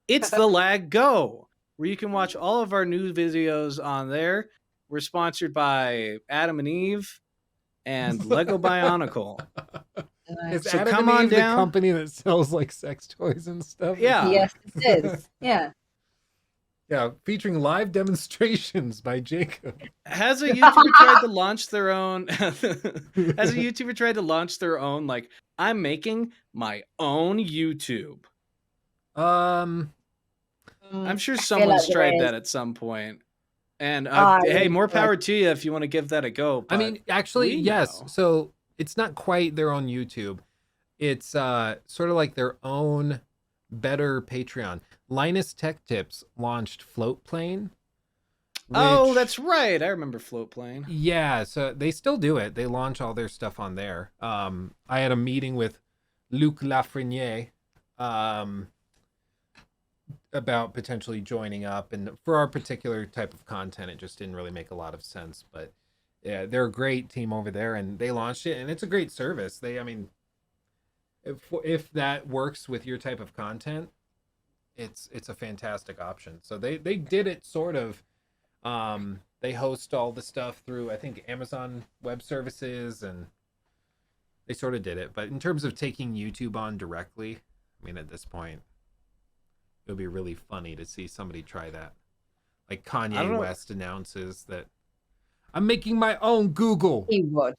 It's the Lag Go, where you can watch all of our new videos on there. We're sponsored by Adam and Eve and Lego Bionicle. Is So Adam come and on Eve the down. company that sells like sex toys and stuff? Yeah. Yes, it is. Yeah. Yeah, featuring live demonstrations by Jacob. Has a YouTuber tried to launch their own? Has a YouTuber tried to launch their own? Like, I'm making my own YouTube. I'm sure I feel someone's like there tried is. that at some point. And I hey, really more feel power like to you if you want to give that a go. I But mean, actually, we yes. know. So it's not quite their own YouTube. It's sort of like their own better Patreon. Linus Tech Tips launched Floatplane. Oh, which- that's right. I remember Floatplane. Yeah, so they still do it. They launch all their stuff on there. I had a meeting with Luc Lafreniere about potentially joining up, and for our particular type of content, it just didn't really make a lot of sense. But yeah, they're a great team over there, and they launched it, and it's a great service. I mean, if that works with your type of content, it's a fantastic option. So they did it sort of. They host all the stuff through, I think, Amazon Web Services, and they sort of did it. But in terms of taking YouTube on directly, I mean, at this point, it would be really funny to see somebody try that. Like I don't Kanye know. West announces that I'm making my own Google. He would.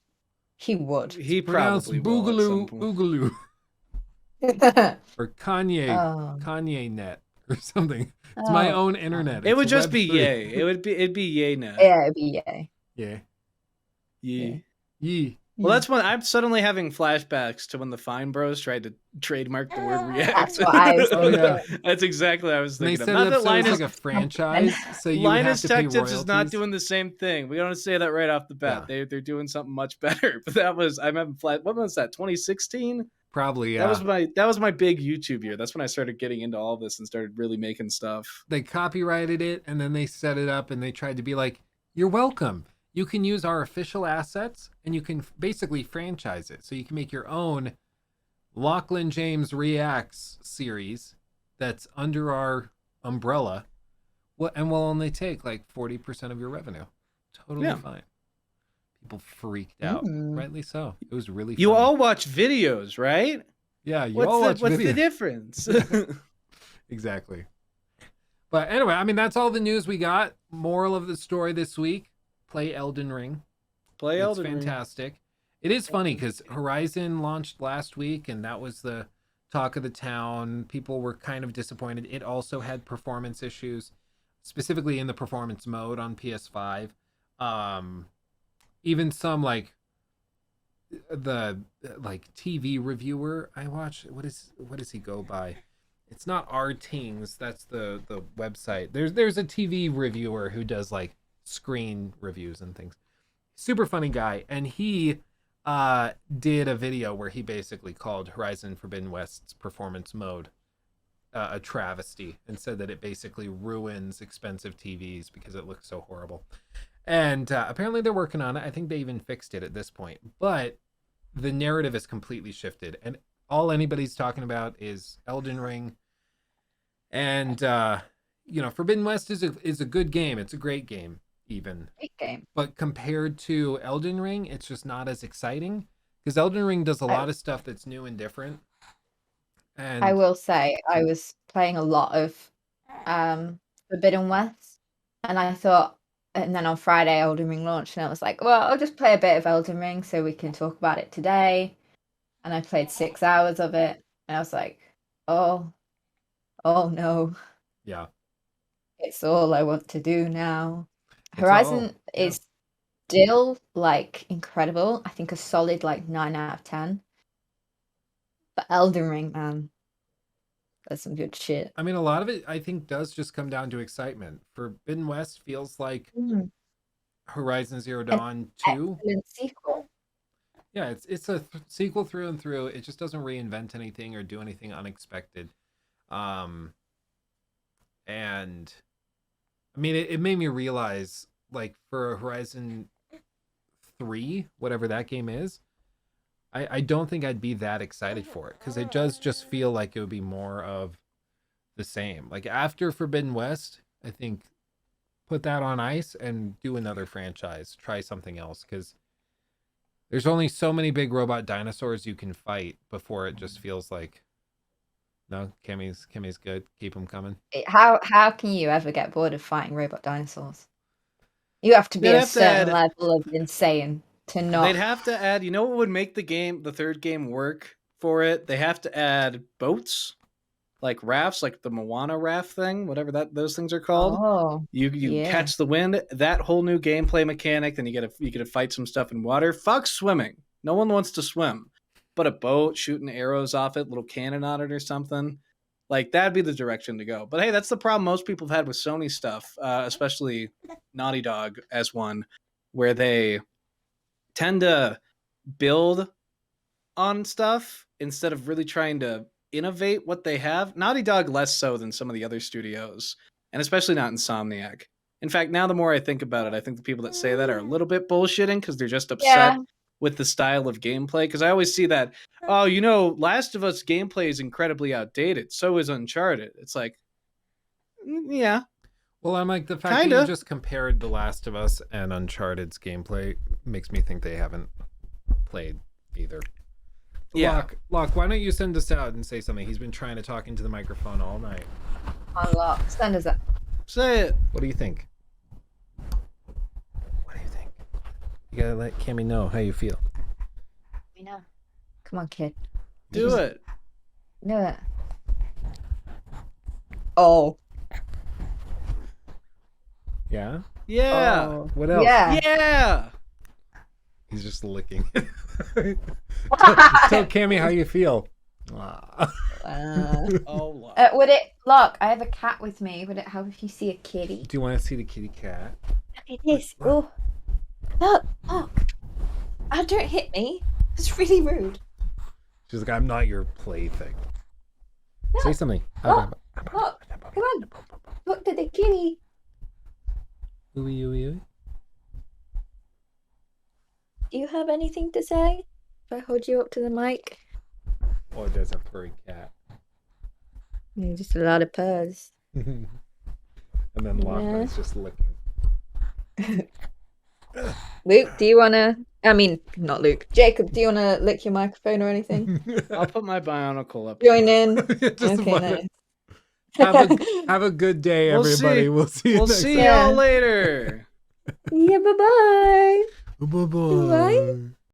He would. He Pronounce probably will at some Boogaloo, point. Oogaloo. Oh. Or Kanye Net or something. It's my Oh. own internet. It It's would just be Web3. yay. It'd be yay now. Yeah, it'd be yay. Yeah. Yay. Yee. Well, Yeah. that's when I'm suddenly having flashbacks to when the Fine Bros tried to trademark the word react. That's what I was Oh, yeah. thinking. That's exactly what I was And they thinking of. set it Not up that so it's Linus like a franchise, so you would have Linus to pay Tech Tips is not royalties. doing the same thing. We don't say that right off the bat. Yeah. They're doing something much better. But that was I'm having flat. What was that? 2016. Probably, That yeah. was my big YouTube year. That's when I started getting into all this and started really making stuff. They copyrighted it, and then they set it up, and they tried to be like, "You're welcome. You can use our official assets, and you can basically franchise it. So you can make your own Lachlan James Reacts series that's under our umbrella, and will only take like 40% of your revenue. Totally Yeah. fine." People freaked out, Mm. rightly so. It was really You funny. all watch videos, right? Yeah, you all watch What's the videos. difference? Exactly. But anyway, I mean, that's all the news we got. Moral of the story this week: play Elden Ring. Play It's Elden Ring. fantastic. It is funny because Horizon launched last week, and that was the talk of the town. People were kind of disappointed. It also had performance issues, specifically in the performance mode on PS5. Even some like the TV reviewer I watch. What does he go by? It's not Rtings. That's the website. There's a TV reviewer who does like screen reviews and things. Super funny guy, and he did a video where he basically called Horizon Forbidden West's performance mode a travesty, and said that it basically ruins expensive TVs because it looks so horrible. And apparently they're working on it. I think they even fixed it at this point. But the narrative has completely shifted, and all anybody's talking about is Elden Ring. And Forbidden West is a good game. It's a great game, even. Great game. But compared to Elden Ring, it's just not as exciting, because Elden Ring does a lot of stuff that's new and different. And I will say I was playing a lot of Forbidden West, and I thought, and then on Friday Elden Ring launched, and I was like, well, I'll just play a bit of Elden Ring so we can talk about it today. And I played 6 hours of it, and I was like, oh no, yeah, it's all I want to do now. It's Horizon all- yeah. is still like incredible. I think a solid like 9 out of 10. But Elden Ring, man, that's some good shit. I mean, a lot of it I think does just come down to excitement. Forbidden West feels like Horizon Zero Dawn 2. Excellent sequel. Yeah, it's a sequel through and through. It just doesn't reinvent anything or do anything unexpected. And I mean, it made me realize, like, for Horizon 3, whatever that game is, I don't think I'd be that excited for it, because it does just feel like it would be more of the same. Like, after Forbidden West, I think put that on ice and do another franchise, try something else, because there's only so many big robot dinosaurs you can fight before it just feels like, no, Kimmy's good, keep them coming. How can you ever get bored of fighting robot dinosaurs? You have to be They'd a have to certain add- level of insane to not. They'd have to add, you know what would make the third game work for it? They have to add boats, like rafts, like the Moana raft thing, whatever those things are called. Oh, You yeah. catch the wind, that whole new gameplay mechanic, then you get to fight some stuff in water. Fuck swimming. No one wants to swim. But a boat, shooting arrows off it, little cannon on it or something. Like, that'd be the direction to go. But hey, that's the problem most people have had with Sony stuff, especially Naughty Dog as one, where they tend to build on stuff instead of really trying to innovate what they have. Naughty Dog less so than some of the other studios, and especially not Insomniac. In fact, now the more I think about it, I think the people that say that are a little bit bullshitting because they're just upset with the style of gameplay. Because I always see that, oh, Last of Us gameplay is incredibly outdated. So is Uncharted. It's like, yeah. Well, I'm like, the fact that you just compared The Last of Us and Uncharted's gameplay makes me think they haven't played either. Yeah. Locke, why don't you send us out and say something? He's been trying to talk into the microphone all night. Unlock. Send us that. Say it. What do you think? What do you think? You gotta let Cammy know how you feel. We know. Come on, kid. Do it. Do it. Oh. Yeah? Yeah. Oh. What else? Yeah. Yeah. He's just licking. Tell Cammy how you feel. Oh, look. Would it look? I have a cat with me. Would it help if you see a kitty? Do you want to see the kitty cat? Look at this. Oh, look! Oh, don't hit me. It's really rude. She's like, I'm not your plaything. Look, Say something. look, come on. Look at the kitty. Ooey, ooey, ooey. Do you have anything to say? If I hold you up to the mic? Oh, there's a furry cat. Just a lot of purrs. And then Lachlan's just licking. Luke, do you wanna? I mean, not Luke. Jacob, do you wanna lick your microphone or anything? I'll put my bionicle up. Join in. Just Okay, about nice. have a good day, We'll everybody. see. We'll see you We'll next see time. Yeah. y'all later. Yeah, bye-bye. Bye-bye. Bye.